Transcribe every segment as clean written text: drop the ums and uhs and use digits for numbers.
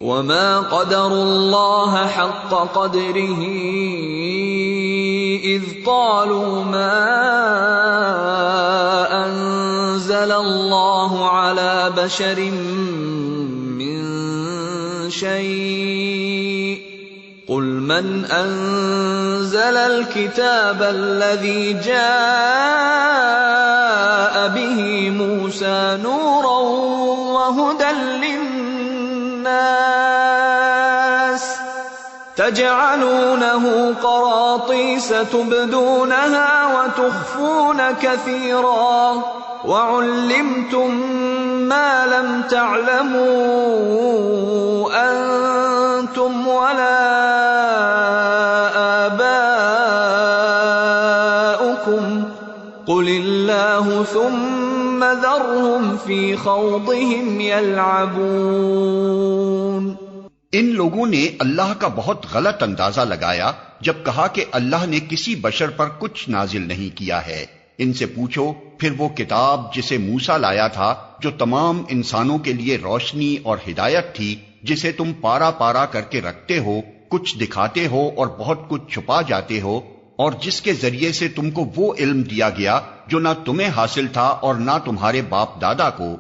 وما قدروا الله حق قدره إذ قالوا ما أنزل الله على بشر من شيء قل من أنزل الكتاب الذي جاء به موسى نورا وهدى للناس تجعلونه قراطيس تبدونها وتخفون كثيرا وعلمتم ما لم تعلموا أنتم ولا آباؤكم قل الله ثم ذرهم في خوضهم يلعبون۔ ان لوگوں نے اللہ کا بہت غلط اندازہ لگایا جب کہا کہ اللہ نے کسی بشر پر کچھ نازل نہیں کیا ہے۔ ان سے پوچھو پھر وہ کتاب جسے موسیٰ لایا تھا جو تمام انسانوں کے لیے روشنی اور ہدایت تھی، جسے تم پارا پارا کر کے رکھتے ہو، کچھ دکھاتے ہو اور بہت کچھ چھپا جاتے ہو، اور جس کے ذریعے سے تم کو وہ علم دیا گیا جو نہ تمہیں حاصل تھا اور نہ تمہارے باپ دادا کو،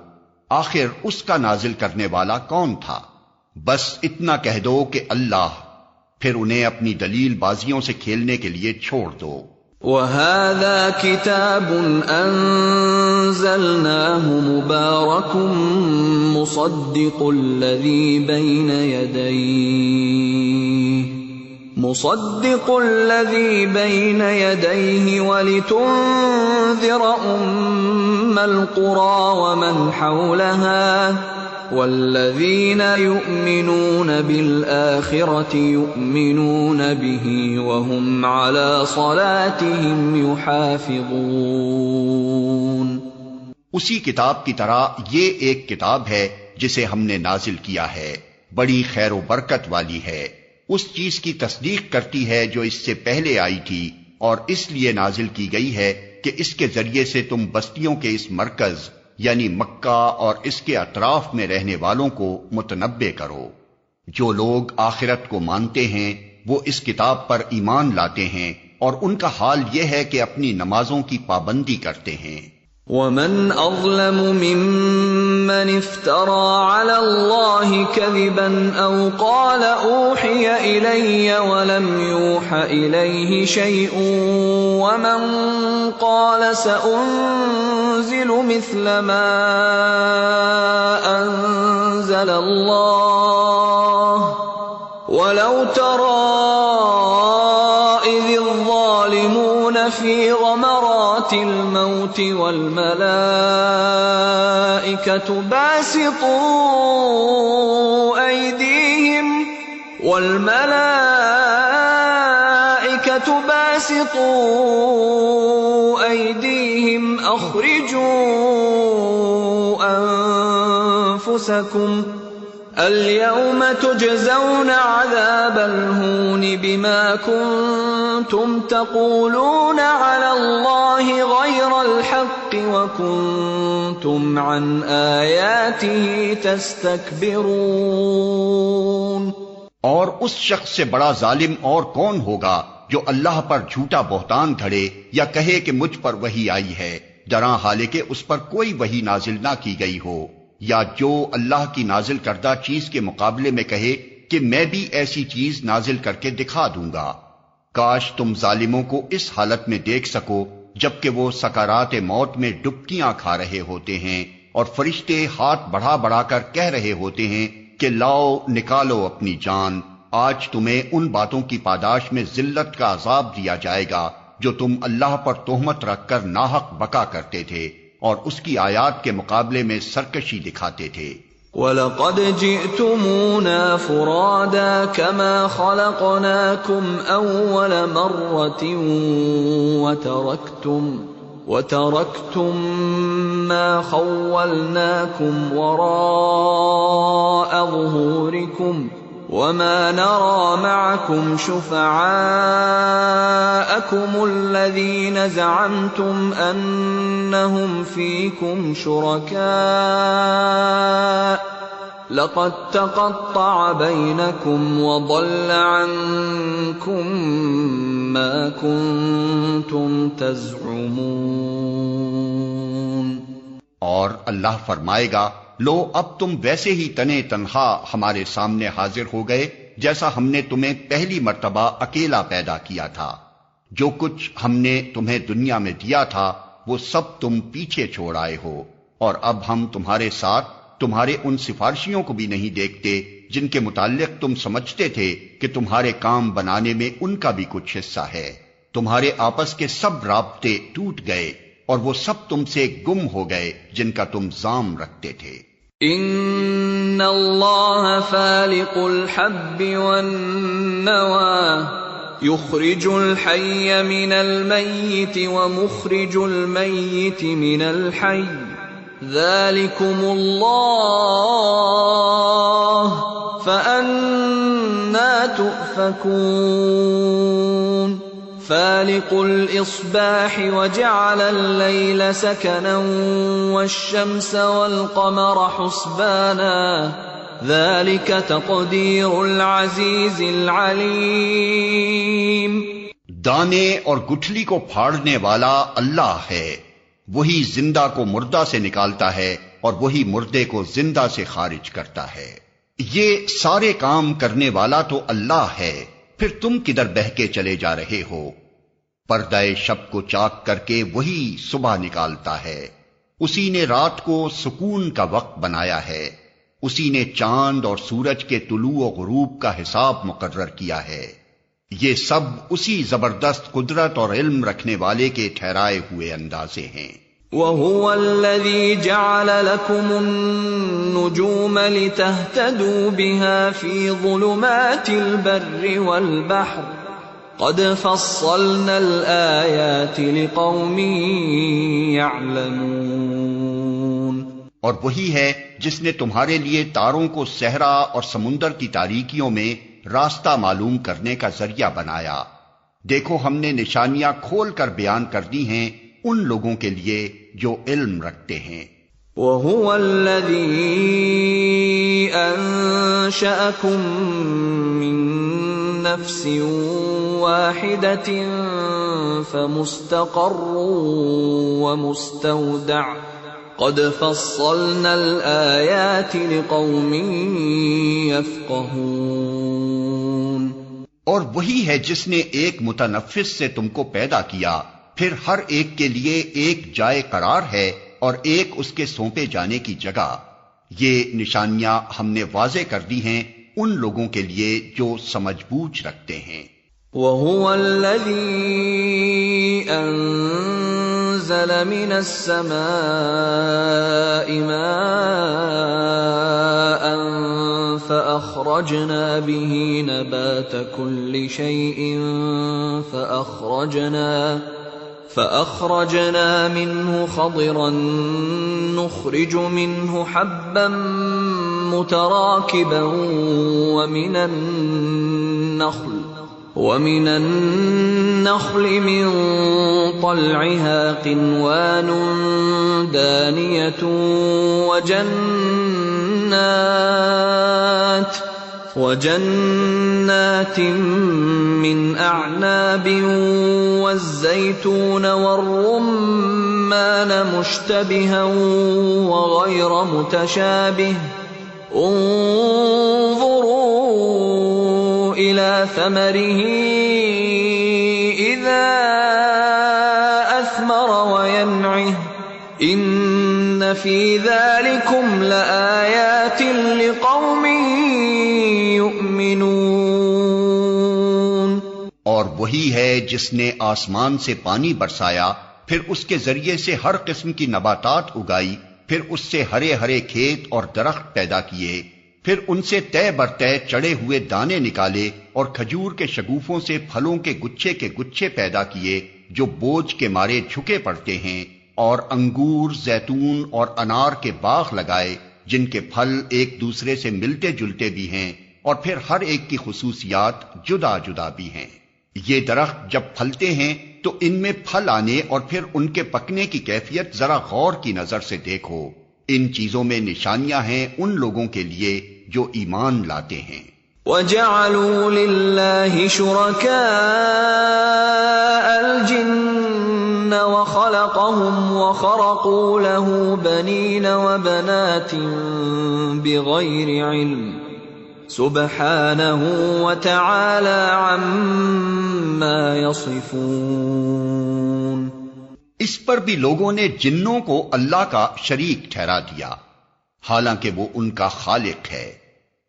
آخر اس کا نازل کرنے والا کون تھا؟ بس اتنا کہہ دو کہ اللہ، پھر انہیں اپنی دلیل بازیوں سے کھیلنے کے لیے چھوڑ دو۔ وَهَذَا كِتَابٌ أَنزَلْنَاهُ مُبَارَكٌ مُصَدِّقُ الَّذِي بَيْنَ يَدَيْهِ وَلِتُنذِرَ أُمَّ الْقُرَى وَمَنْ حَوْلَهَا وَالَّذِينَ يُؤْمِنُونَ بِالْآخِرَةِ يُؤْمِنُونَ بِهِ وَهُمْ عَلَى صَلَاتِهِمْ يُحَافِظُونَ۔ اسی کتاب کی طرح یہ ایک کتاب ہے جسے ہم نے نازل کیا ہے، بڑی خیر و برکت والی ہے، اس چیز کی تصدیق کرتی ہے جو اس سے پہلے آئی تھی، اور اس لیے نازل کی گئی ہے کہ اس کے ذریعے سے تم بستیوں کے اس مرکز یعنی مکہ اور اس کے اطراف میں رہنے والوں کو متنبع کرو۔ جو لوگ آخرت کو مانتے ہیں وہ اس کتاب پر ایمان لاتے ہیں، اور ان کا حال یہ ہے کہ اپنی نمازوں کی پابندی کرتے ہیں۔ وَمَنْ أَظْلَمُ مِمَّنِ افْتَرَى عَلَى اللَّهِ كَذِبًا أَوْ قَالَ أُوحِيَ إِلَيَّ وَلَمْ يُوحَ إِلَيْهِ شَيْءٌ وَمَنْ قَالَ سَأُنْزِلُ مِثْلَ مَا أَنزَلَ اللَّهُ وَلَوْ تَرَى إِذِ الظَّالِمُونَ فِي غَمَرَاتِ الْمَوْتِ وَالْمَلَائِكَةُ باسطوا أيديهم أخرجوا أنفسكم اليوم تجزون عذاب الهون بما كنتم تقولون على الله غير الحق وكنتم عن آياته تستكبرون۔ اور اس شخص سے بڑا ظالم اور کون ہوگا جو اللہ پر جھوٹا بہتان دھڑے یا کہے کہ مجھ پر وحی آئی ہے، جراں حالانکہ اس پر کوئی وحی نازل نہ کی گئی ہو، یا جو اللہ کی نازل کردہ چیز کے مقابلے میں کہے کہ میں بھی ایسی چیز نازل کر کے دکھا دوں گا۔ کاش تم ظالموں کو اس حالت میں دیکھ سکو جبکہ وہ سکرات موت میں ڈبکیاں کھا رہے ہوتے ہیں، اور فرشتے ہاتھ بڑھا بڑھا کر کہہ رہے ہوتے ہیں کہ لاؤ نکالو اپنی جان، آج تمہیں ان باتوں کی پاداش میں ذلت کا عذاب دیا جائے گا جو تم اللہ پر تہمت رکھ کر ناحق بکا کرتے تھے اور اس کی آیات کے مقابلے میں سرکشی دکھاتے تھے۔ وَلَقَدْ جِئْتُمُونَا فُرَادَى كَمَا خَلَقْنَاكُمْ أَوَّلَ مَرَّةٍ وَتَرَكْتُمْ مَا خَوَّلْنَاكُمْ وَرَاءَ ظُهُورِكُمْ وَمَا نَرَى مَعَكُمْ شُفَعَاءَكُمُ الَّذِينَ زَعَمْتُمْ أَنَّهُمْ فِيكُمْ شُرَكَاءُ لقد تقطع بينكم وضل عنكم ما كنتم تزعمون۔ اور اللہ فرمائے گا، لو اب تم ویسے ہی تنے تنہا ہمارے سامنے حاضر ہو گئے جیسا ہم نے تمہیں پہلی مرتبہ اکیلا پیدا کیا تھا۔ جو کچھ ہم نے تمہیں دنیا میں دیا تھا وہ سب تم پیچھے چھوڑ آئے ہو، اور اب ہم تمہارے ساتھ تمہارے ان سفارشیوں کو بھی نہیں دیکھتے جن کے متعلق تم سمجھتے تھے کہ تمہارے کام بنانے میں ان کا بھی کچھ حصہ ہے۔ تمہارے آپس کے سب رابطے ٹوٹ گئے اور وہ سب تم سے گم ہو گئے جن کا تم ظام رکھتے تھے۔ ان اللہ فالق الحب والنوى يخرج الحي من الميت ومخرج الميت من الحي ذلكم الله فأنى تؤفكون۔ فالق الإصباح وجعل الليل سكنا والشمس والقمر حسبانا ذلك تقدير العزيز العليم۔ دانے اور گٹھلی کو پھاڑنے والا اللہ ہے، وہی زندہ کو مردہ سے نکالتا ہے اور وہی مردے کو زندہ سے خارج کرتا ہے۔ یہ سارے کام کرنے والا تو اللہ ہے، پھر تم کدھر بہہ کے چلے جا رہے ہو؟ پردہ شب کو چاک کر کے وہی صبح نکالتا ہے، اسی نے رات کو سکون کا وقت بنایا ہے، اسی نے چاند اور سورج کے طلوع و غروب کا حساب مقرر کیا ہے۔ یہ سب اسی زبردست قدرت اور علم رکھنے والے کے ٹھہرائے ہوئے اندازے ہیں۔ وَهُوَ الَّذِي جَعَلَ لَكُمُ النُّجُومَ لِتَهْتَدُوا بِهَا فِي ظُلُمَاتِ الْبَرِّ وَالْبَحْرِ قَدْ فَصَّلْنَا الْآيَاتِ لِقَوْمٍ يَعْلَمُونَ۔ اور وہی ہے جس نے تمہارے لیے تاروں کو صحرا اور سمندر کی تاریکیوں میں راستہ معلوم کرنے کا ذریعہ بنایا۔ دیکھو ہم نے نشانیاں کھول کر بیان کر دی ہیں ان لوگوں کے لیے جو علم رکھتے ہیں۔ وَهُوَ الَّذِي أَنشَأَكُم مِّن نَّفْسٍ وَاحِدَةٍ فَمُسْتَقَرٌّ وَمُسْتَوْدَعٌ قَدْ فَصَّلْنَا الْآيَاتِ لِقَوْمٍ يَفْقَهُونَ۔ اور وہی ہے جس نے ایک متنفس سے تم کو پیدا کیا، پھر ہر ایک کے لیے ایک جائے قرار ہے اور ایک اس کے سونپے جانے کی جگہ۔ یہ نشانیاں ہم نے واضح کر دی ہیں ان لوگوں کے لیے جو سمجھ بوجھ رکھتے ہیں۔ وَهُوَ الَّذِي أَنزَلَ مِنَ السَّمَاءِ مَاءً فَأَخْرَجْنَا بِهِ نَبَاتَ كُلِّ شَيْءٍ فأخرجنا منه خضرا نخرج منه حبا متراكبا ومن النخل من طلعها قنوان دانية وجنات من أعناب والزيتون والرمان مشتبها وغير متشابه انظروا إلى ثمره إذا أثمر وينعه إن في ذلكم لآيات لقوم يؤمنون۔ اور وہی ہے جس نے آسمان سے پانی برسایا، پھر اس کے ذریعے سے ہر قسم کی نباتات اگائی، پھر اس سے ہرے ہرے کھیت اور درخت پیدا کیے، پھر ان سے طے برطے چڑے ہوئے دانے نکالے اور کھجور کے شگوفوں سے پھلوں کے گچھے پیدا کیے جو بوجھ کے مارے جھکے پڑتے ہیں، اور انگور، زیتون اور انار کے باغ لگائے جن کے پھل ایک دوسرے سے ملتے جلتے بھی ہیں اور پھر ہر ایک کی خصوصیات جدا جدا بھی ہیں۔ یہ درخت جب پھلتے ہیں تو ان میں پھل آنے اور پھر ان کے پکنے کی کیفیت ذرا غور کی نظر سے دیکھو، ان چیزوں میں نشانیاں ہیں ان لوگوں کے لیے جو ایمان لاتے ہیں۔ وَجَعَلُوا لِلَّهِ شُرَكَاءَ الْجِنَّ وَخَلَقَهُمْ وَخَرَقُوا لَهُ بَنِينَ وَبَنَاتٍ بِغَيْرِ عِلْمٍ سُبْحَانَهُ وَتَعَالَى عَمَّا يَصِفُونَ۔ اس پر بھی لوگوں نے جنوں کو اللہ کا شریک ٹھہرا دیا، حالانکہ وہ ان کا خالق ہے،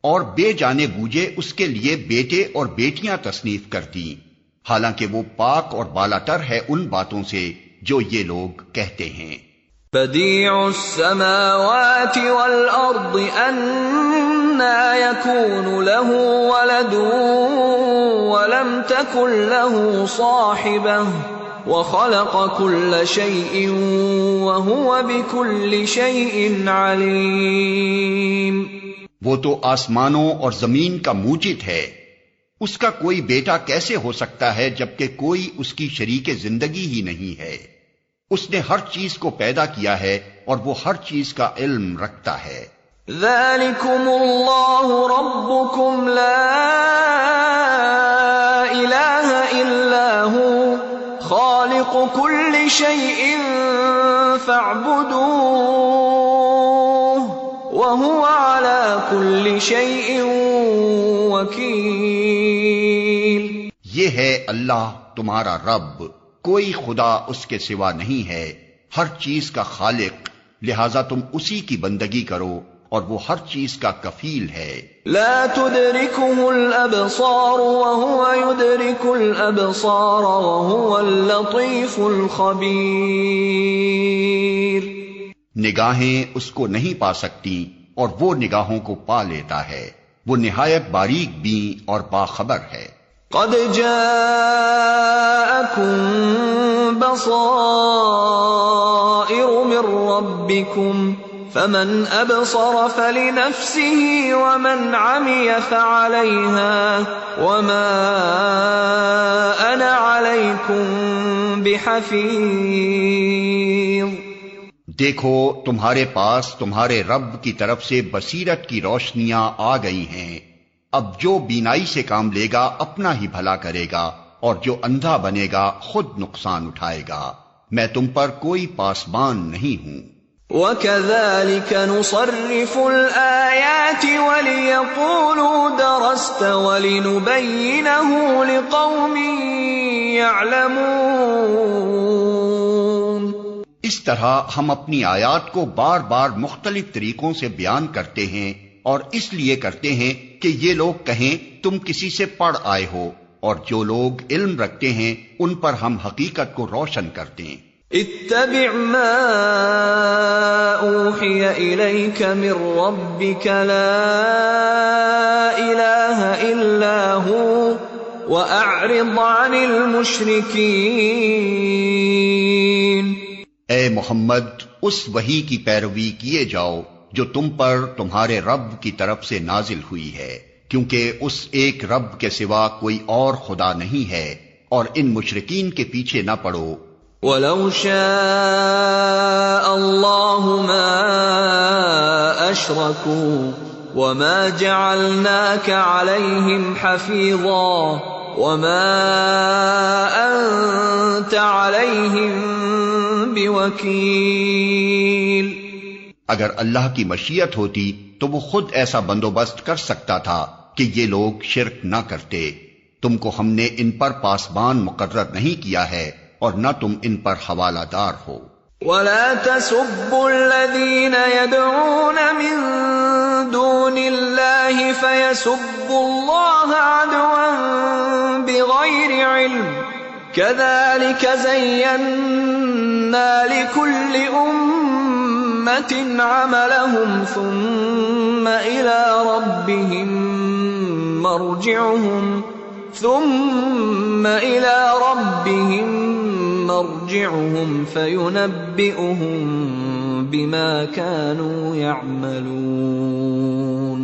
اور بے جانے بوجھے اس کے لیے بیٹے اور بیٹیاں تصنیف کر دیں، حالانکہ وہ پاک اور بالاتر ہے ان باتوں سے جو یہ لوگ کہتے ہیں۔ بدیع السماوات والارض انا یکون له ولد ولم تکن له صاحبہ وخلق كل شيء وهو بكل شيء عليم۔ وہ تو آسمانوں اور زمین کا موجد ہے، اس کا کوئی بیٹا کیسے ہو سکتا ہے جبکہ کوئی اس کی شریک زندگی ہی نہیں ہے۔ اس نے ہر چیز کو پیدا کیا ہے اور وہ ہر چیز کا علم رکھتا ہے۔ ذالکم اللہ ربکم لا الہ الا هو خالق كل شيء فاعبدوه وهو على كل شيء وكيل۔ یہ ہے اللہ تمہارا رب، کوئی خدا اس کے سوا نہیں ہے، ہر چیز کا خالق، لہذا تم اسی کی بندگی کرو اور وہ ہر چیز کا کفیل ہے۔ لا تدركه الابصار وهو يدرك الابصار وهو اللطيف الخبير۔ نگاہیں اس کو نہیں پا سکتی اور وہ نگاہوں کو پا لیتا ہے، وہ نہایت باریک بین اور باخبر ہے۔ قد جاءكم بصائر من ربكم فمن ابصر فلنفسه ومن عمي فعليها وما انا عليكم بحفيظ۔ دیکھو تمہارے پاس تمہارے رب کی طرف سے بصیرت کی روشنیاں آ گئی ہیں، اب جو بینائی سے کام لے گا اپنا ہی بھلا کرے گا اور جو اندھا بنے گا خود نقصان اٹھائے گا، میں تم پر کوئی پاسبان نہیں ہوں۔ وَكَذَلِكَ نُصَرِّفُ الْآيَاتِ وَلِيَقُولُوا دَرَسْتَ وَلِنُبَيِّنَهُ لِقَوْمٍ يَعْلَمُونَ۔ اس طرح ہم اپنی آیات کو بار بار مختلف طریقوں سے بیان کرتے ہیں، اور اس لیے کرتے ہیں کہ یہ لوگ کہیں تم کسی سے پڑھ آئے ہو، اور جو لوگ علم رکھتے ہیں ان پر ہم حقیقت کو روشن کرتے ہیں۔ اتبع ما اوحی الیک من ربک لا الہ الا ہو واعرض عن المشرکین۔ اے محمد، اس وحی کی پیروی کیے جاؤ جو تم پر تمہارے رب کی طرف سے نازل ہوئی ہے، کیونکہ اس ایک رب کے سوا کوئی اور خدا نہیں ہے، اور ان مشرکین کے پیچھے نہ پڑو۔ وَلَوْ شَاءَ اللَّهُ مَا أَشْرَكُوا وَمَا جَعَلْنَاكَ عَلَيْهِمْ حَفِيظًا وَمَا أَنْتَ عَلَيْهِمْ بِوَكِيلٍ۔ اگر اللہ کی مشیت ہوتی تو وہ خود ایسا بندوبست کر سکتا تھا کہ یہ لوگ شرک نہ کرتے۔ تم کو ہم نے ان پر پاسبان مقرر نہیں کیا ہے اور نہ تم ان پر حوالہ دار ہو۔ وَلَا تَسُبُّوا الَّذِينَ يَدْعُونَ مِن دُونِ اللَّهِ فَيَسُبُّوا اللَّهَ عَدْوًا بِغَيْرِ عِلْمٍ كَذَلِكَ زَيَّنَّا لِكُلِّ أُمَّةٍ عَمَلَهُمْ ثُمَّ إِلَى رَبِّهِمْ مَرْجِعُهُمْ فَيُنَبِّئُهُم بِمَا كَانُوا يَعْمَلُونَ۔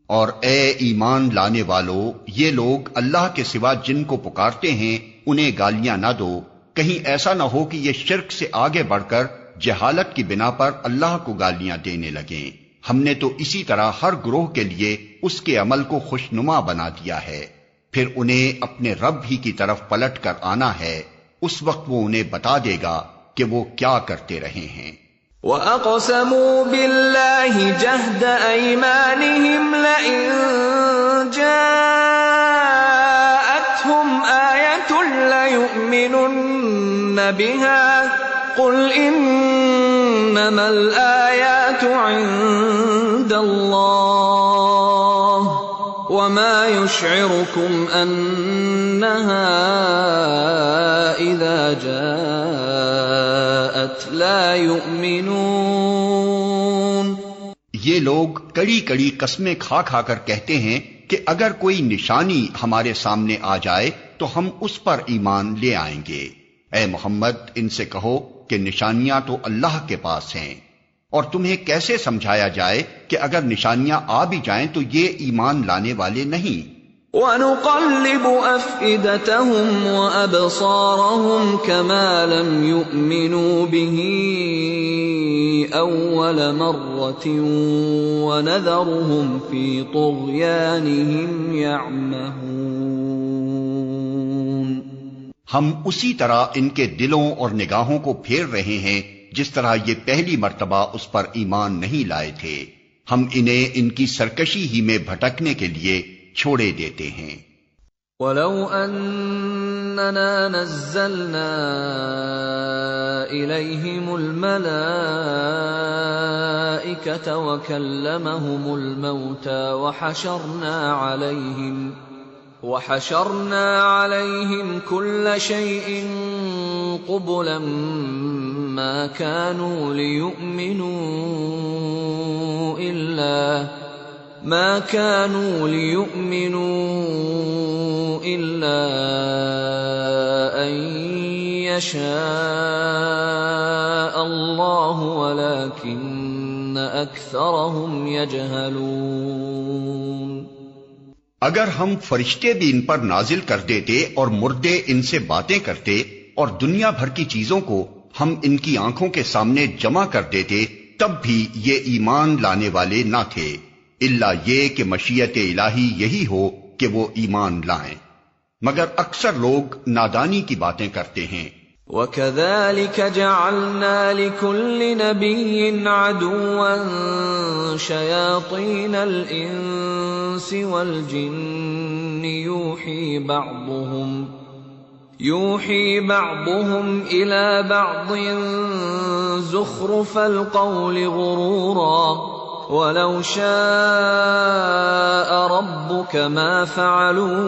اور اے ایمان لانے والو، یہ لوگ اللہ کے سوا جن کو پکارتے ہیں انہیں گالیاں نہ دو، کہیں ایسا نہ ہو کہ یہ شرک سے آگے بڑھ کر جہالت کی بنا پر اللہ کو گالیاں دینے لگیں۔ ہم نے تو اسی طرح ہر گروہ کے لیے اس کے عمل کو خوشنما بنا دیا ہے، پھر انہیں اپنے رب ہی کی طرف پلٹ کر آنا ہے، اس وقت وہ انہیں بتا دے گا کہ وہ کیا کرتے رہے ہیں۔ وَأَقْسَمُوا بِاللَّهِ جَهْدَ أَيْمَانِهِمْ لَئِن جَاءَتْهُمْ آيَةٌ لَّيُؤْمِنُنَّ بِهَا قُلْ إِنَّمَا الْآيَاتُ عِندَ اللَّهِ وَمَا يُشْعِرُكُمْ أَنَّهَا إِذَا جَاءَتْ لَا يُؤْمِنُونَ۔ یہ لوگ کڑی کڑی قسمیں کھا کھا کر کہتے ہیں کہ اگر کوئی نشانی ہمارے سامنے آ جائے تو ہم اس پر ایمان لے آئیں گے۔ اے محمد، ان سے کہو کہ نشانیاں تو اللہ کے پاس ہیں، اور تمہیں کیسے سمجھایا جائے کہ اگر نشانیاں آ بھی جائیں تو یہ ایمان لانے والے نہیں۔ وَنُقَلِّبُ أَفْئِدَتَهُمْ وَأَبْصَارَهُمْ كَمَا لَمْ يُؤْمِنُوا بِهِ أَوَّلَ مَرَّةٍ وَنَذَرُهُمْ فِي طُغْيَانِهِمْ يَعْمَهُونَ۔ ہم اسی طرح ان کے دلوں اور نگاہوں کو پھیر رہے ہیں جس طرح یہ پہلی مرتبہ اس پر ایمان نہیں لائے تھے۔ ہم انہیں ان کی سرکشی ہی میں بھٹکنے کے لیے چھوڑے دیتے ہیں۔ وَلَوْ أَنَّنَا نَزَّلْنَا إِلَيْهِمُ الْمَلَائِكَةَ وَكَلَّمَهُمُ الْمَوْتَى وَحَشَرْنَا عَلَيْهِمْ كُلَّ شَيْءٍ قُبُلًا مَا كَانُوا لِيُؤْمِنُوا إِلَّا أَن يَشَاءَ اللَّهُ وَلَكِنَّ أَكْثَرَهُمْ يَجْهَلُونَ۔ اگر ہم فرشتے بھی ان پر نازل کر دیتے اور مردے ان سے باتیں کرتے اور دنیا بھر کی چیزوں کو ہم ان کی آنکھوں کے سامنے جمع کر دیتے تب بھی یہ ایمان لانے والے نہ تھے، الا یہ کہ مشیت الہی یہی ہو کہ وہ ایمان لائیں، مگر اکثر لوگ نادانی کی باتیں کرتے ہیں۔ وَكَذَلِكَ جَعَلْنَا لِكُلِّ نَبِيٍّ عَدُوًّا شَيَاطِينَ الْإِنسِ وَالْجِنِّ يُوحِي بَعْضُهُمْ إِلَى بَعْضٍ زُخْرُفَ الْقَوْلِ غُرُورًا وَلَوْ شَاءَ رَبُّكَ مَا فَعَلُوهُ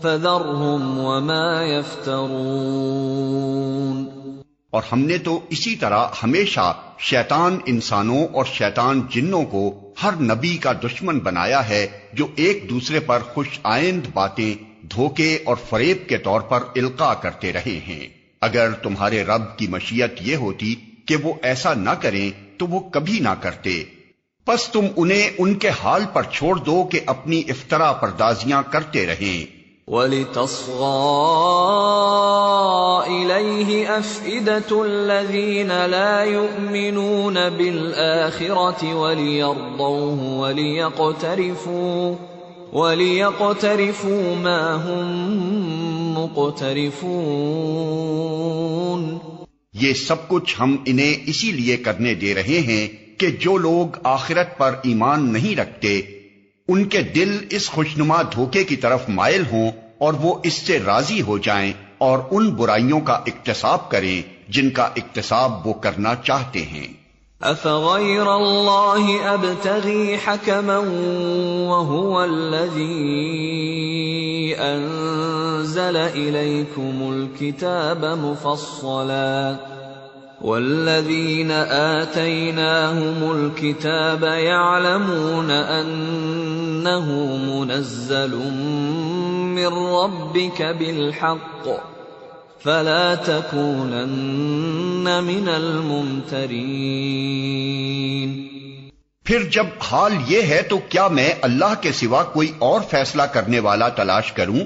فَذَرْهُمْ وَمَا يَفْتَرُونَ۔ اور ہم نے تو اسی طرح ہمیشہ شیطان انسانوں اور شیطان جنوں کو ہر نبی کا دشمن بنایا ہے جو ایک دوسرے پر خوش آئند باتیں دھوکے اور فریب کے طور پر القاء کرتے رہے ہیں۔ اگر تمہارے رب کی مشیت یہ ہوتی کہ وہ ایسا نہ کریں تو وہ کبھی نہ کرتے، پس تم انہیں ان کے حال پر چھوڑ دو کہ اپنی افطرا پردازیاں کرتے رہیں۔ وَلِتَصْغَىٰ إِلَيْهِ أَفْئِدَةُ الَّذِينَ لَا يُؤْمِنُونَ بِالْآخِرَةِ وَلِيَرْضَوْهُ وَلِيَقْتَرِفُوا مَا هُمْ مُقْتَرِفُونَ۔ یہ سب کچھ ہم انہیں اسی لیے کرنے دے رہے ہیں کہ جو لوگ آخرت پر ایمان نہیں رکھتے ان کے دل اس خوشنما دھوکے کی طرف مائل ہوں اور وہ اس سے راضی ہو جائیں اور ان برائیوں کا اکتساب کریں جن کا اکتساب وہ کرنا چاہتے ہیں۔ أَفَغَيْرَ اللَّهِ أَبْتَغِي حَكَمًا وَهُوَ الَّذِي أَنزَلَ إِلَيْكُمُ الْكِتَابَ مُفَصَّلًا وَالَّذِينَ آتَيْنَاهُمُ الْكِتَابَ يَعْلَمُونَ أَنَّهُ مُنَزَّلٌ مِّن رَّبِّكَ بِالْحَقِّ فَلَا تَكُونَنَّ مِنَ الْمُمْتَرِينَ۔ پھر جب حال یہ ہے تو کیا میں اللہ کے سوا کوئی اور فیصلہ کرنے والا تلاش کروں،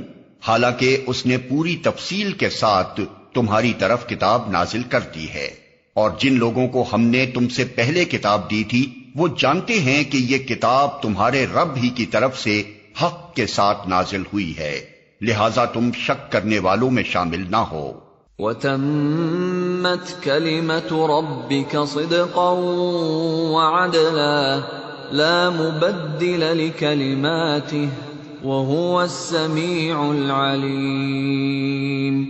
حالانکہ اس نے پوری تفصیل کے ساتھ تمہاری طرف کتاب نازل کر دی ہے، اور جن لوگوں کو ہم نے تم سے پہلے کتاب دی تھی وہ جانتے ہیں کہ یہ کتاب تمہارے رب ہی کی طرف سے حق کے ساتھ نازل ہوئی ہے، لہذا تم شک کرنے والوں میں شامل نہ ہو۔ وَتَمَّتْ كَلِمَةُ رَبِّكَ صِدْقًا وَعَدْلًا لَا مُبَدِّلَ لِكَلِمَاتِهِ وَهُوَ السَّمِيعُ الْعَلِيمُ۔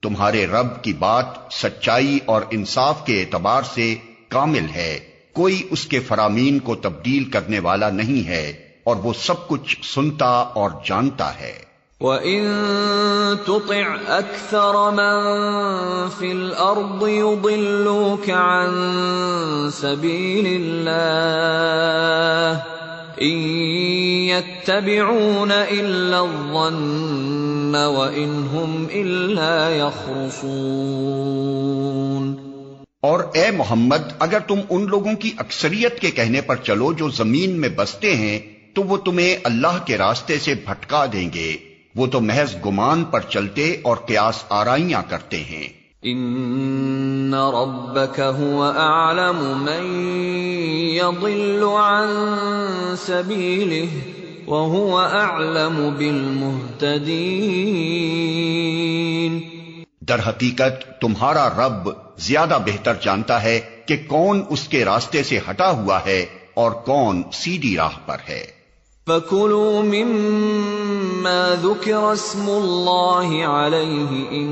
تمہارے رب کی بات سچائی اور انصاف کے اعتبار سے کامل ہے، کوئی اس کے فرامین کو تبدیل کرنے والا نہیں ہے، اور وہ سب کچھ سنتا اور جانتا ہے۔ وَإِن تُطِعْ أَكْثَرَ مَن فِي الْأَرْضِ يُضِلُّوكَ عَن سَبِيلِ اللَّهِ إِن يَتَّبِعُونَ إِلَّا الظَّنَّ وَإِنْ هُمْ إِلَّا يَخْرُصُونَ۔ اور اے محمد، اگر تم ان لوگوں کی اکثریت کے کہنے پر چلو جو زمین میں بستے ہیں تو وہ تمہیں اللہ کے راستے سے بھٹکا دیں گے، وہ تو محض گمان پر چلتے اور قیاس آرائیاں کرتے ہیں۔ ان ربک هو اعلم من یضل عن سبیلہ وهو اعلم بالمہتدین۔ در حقیقت تمہارا رب زیادہ بہتر جانتا ہے کہ کون اس کے راستے سے ہٹا ہوا ہے اور کون سیدھی راہ پر ہے۔ فَكُلُوا مِمَّا ذُكِرَ اسْمُ اللَّهِ عَلَيْهِ إِن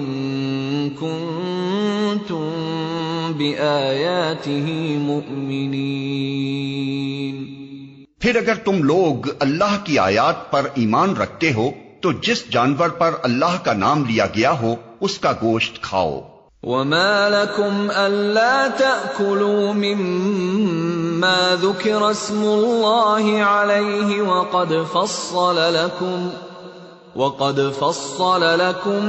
كُنتُم بِآيَاتِهِ مُؤْمِنِينَ۔ پھر اگر تم لوگ اللہ کی آیات پر ایمان رکھتے ہو تو جس جانور پر اللہ کا نام لیا گیا ہو اس کا گوشت کھاؤ۔ وَمَا لَكُمْ أَلَّا تَأْكُلُوا مِمَّا ذُكِرَ اسْمُ اللَّهِ عَلَيْهِ وَقَدْ فَصَّلَ لَكُم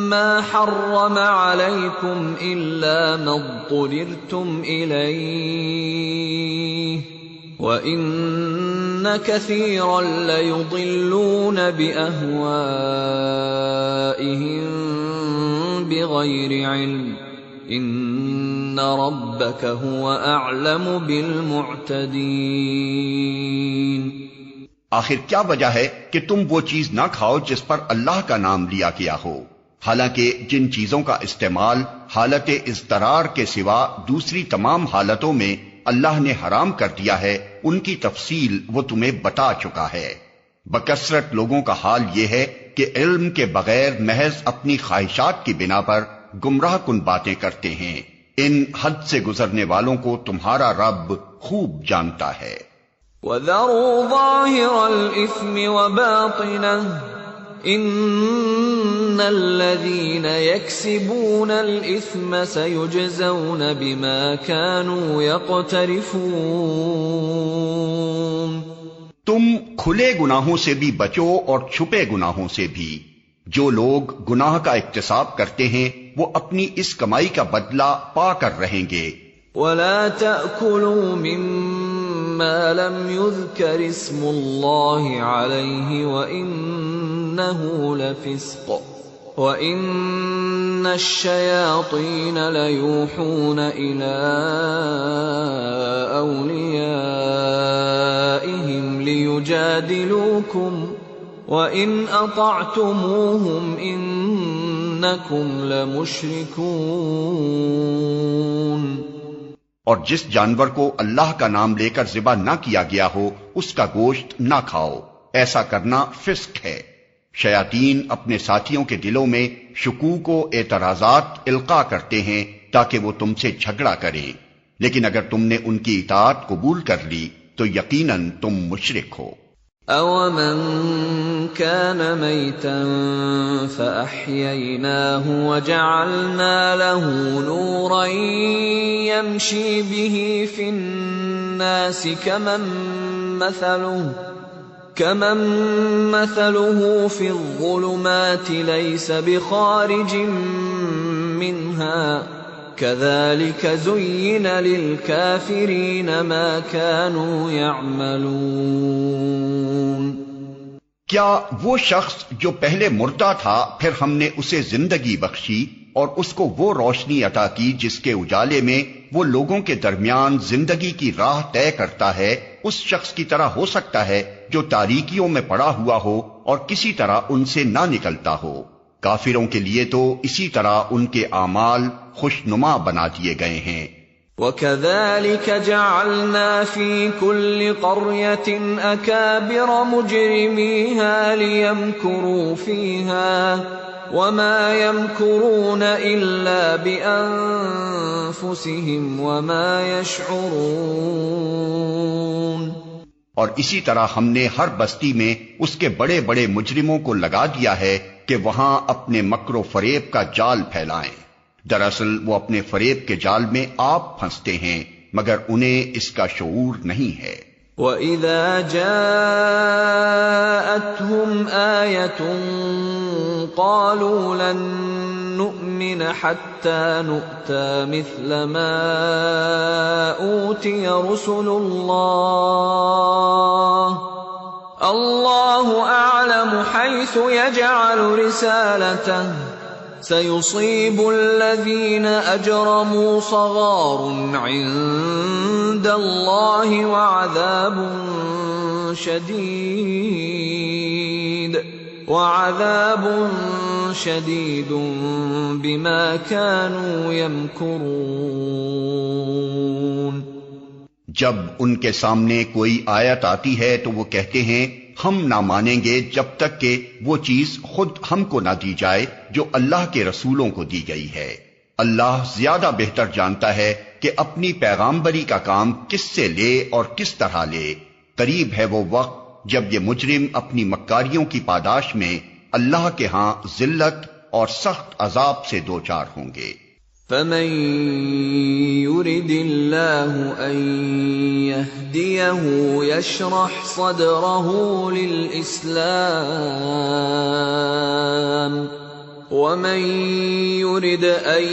مَّا حَرَّمَ عَلَيْكُمْ إِلَّا مَا اضْطُرِرْتُمْ إِلَيْهِ وَإِنَّ كَثِيرًا لَّيُضِلُّونَ بِأَهْوَائِهِم بِغَيْرِ عِلْمٍ إِنَّ رَبَّكَ هُوَ أَعْلَمُ بِالْمُعْتَدِينَ۔ آخر کیا وجہ ہے کہ تم وہ چیز نہ کھاؤ جس پر اللہ کا نام لیا گیا ہو، حالانکہ جن چیزوں کا استعمال حالت اضطرار کے سوا دوسری تمام حالتوں میں اللہ نے حرام کر دیا ہے، ان کی تفصیل وہ تمہیں بتا چکا ہے۔ بکثرت لوگوں کا حال یہ ہے کہ علم کے بغیر محض اپنی خواہشات کی بنا پر گمراہ کن باتیں کرتے ہیں، ان حد سے گزرنے والوں کو تمہارا رب خوب جانتا ہے۔ وَذَرُوا ظَاهِرَ الْإِثْمِ وَبَاطِنَهُ إِنَّ الَّذِينَ يَكْسِبُونَ الْإِثْمَ سَيُجْزَوْنَ بِمَا كَانُوا يَقْتَرِفُونَ۔ تم کھلے گناہوں سے بھی بچو اور چھپے گناہوں سے بھی، جو لوگ گناہ کا اکتساب کرتے ہیں وہ اپنی اس کمائی کا بدلہ پا کر رہیں گے۔ وَلَا تَأْكُلُوا مِمَّا لَمْ يُذْكَرِ اسْمُ اللَّهِ عَلَيْهِ وَإِنَّهُ لَفِسْقٌ وَإِنَّ الشَّيَاطِينَ لَيُوحُونَ إِلَىٰ أَوْلِيَائِهِمْ لِيُجَادِلُوكُمْ وَإِنْ أَطَعْتُمُوهُمْ إِنَّكُمْ لَمُشْرِكُونَ۔ اور جس جانور کو اللہ کا نام لے کر ذبح نہ کیا گیا ہو اس کا گوشت نہ کھاؤ، ایسا کرنا فسق ہے۔ شیاطین اپنے ساتھیوں کے دلوں میں شکوک و اعتراضات القا کرتے ہیں تاکہ وہ تم سے جھگڑا کریں، لیکن اگر تم نے ان کی اطاعت قبول کر لی تو یقیناً تم مشرک ہو۔ أَوَمَنْ كَانَ مَيْتًا فَأَحْيَيْنَاهُ وَجَعَلْنَا لَهُ نُورًا يَمْشِي بِهِ فِي النَّاسِ كَمَنْ مَثَلُهُ فِي الظُّلُمَاتِ لَيْسَ بِخَارِجٍ مِّنْهَا كَذَلِكَ زُيِّنَ لِلْكَافِرِينَ مَا كَانُوا يَعْمَلُونَ۔ کیا وہ شخص جو پہلے مردہ تھا پھر ہم نے اسے زندگی بخشی اور اس کو وہ روشنی عطا کی جس کے اجالے میں وہ لوگوں کے درمیان زندگی کی راہ طے کرتا ہے، اس شخص کی طرح ہو سکتا ہے جو تاریکیوں میں پڑا ہوا ہو اور کسی طرح ان سے نہ نکلتا ہو۔ کافروں کے لیے تو اسی طرح ان کے اعمال خوشنما بنا دیے گئے ہیں۔ وَكَذَلِكَ جَعَلْنَا فِي كُلِّ قَرْيَةٍ أَكَابِرَ مُجْرِمِيهَا لِيَمْكُرُوا فِيهَا وَمَا يَمْكُرُونَ إِلَّا بِأَنفُسِهِمْ وَمَا يَشْعُرُونَ۔ اور اسی طرح ہم نے ہر بستی میں اس کے بڑے بڑے مجرموں کو لگا دیا ہے کہ وہاں اپنے مکر و فریب کا جال پھیلائیں۔ دراصل وہ اپنے فریب کے جال میں آپ پھنستے ہیں مگر انہیں اس کا شعور نہیں ہے۔ وَإِذَا جَاءَتْهُمْ آيَةٌ قَالُوا لَن نُّؤْمِنَ حَتَّى نُؤْتَىٰ مِثْلَ مَا أُوتِيَ رُسُلُ اللَّهُ أَعْلَمُ حَيْثُ يَجْعَلُ رِسَالَتَهُ سَيُصِيبُ الَّذِينَ أَجْرَمُوا صَغَارٌ عِندَ اللَّهِ وَعَذَابٌ شَدِيدٌ بِمَا كَانُوا يَمْكُرُونَ۔ جب ان کے سامنے کوئی آیت آتی ہے تو وہ کہتے ہیں ہم نہ مانیں گے جب تک کہ وہ چیز خود ہم کو نہ دی جائے جو اللہ کے رسولوں کو دی گئی ہے۔ اللہ زیادہ بہتر جانتا ہے کہ اپنی پیغامبری کا کام کس سے لے اور کس طرح لے۔ قریب ہے وہ وقت جب یہ مجرم اپنی مکاریوں کی پاداش میں اللہ کے ہاں ذلت اور سخت عذاب سے دوچار ہوں گے۔ فَمَن يُرِدِ اللَّهُ أَن يَهْدِيَهُ يَشْرَحْ صَدْرَهُ لِلْإِسْلَامِ وَمَن يُرِدْ أَن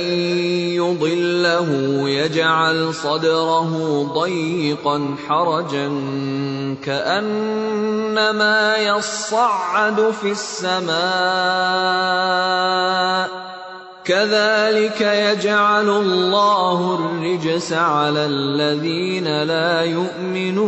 يُضِلَّهُ يَجْعَلْ صَدْرَهُ ضَيِّقًا حَرَجًا كَأَنَّمَا يَصَّعَّدُ فِي السَّمَاءِ كَذَلِكَ يَجْعَلُ اللَّهُ الرِّجْسَ عَلَى الَّذِينَ لَا يُؤْمِنُونَ۔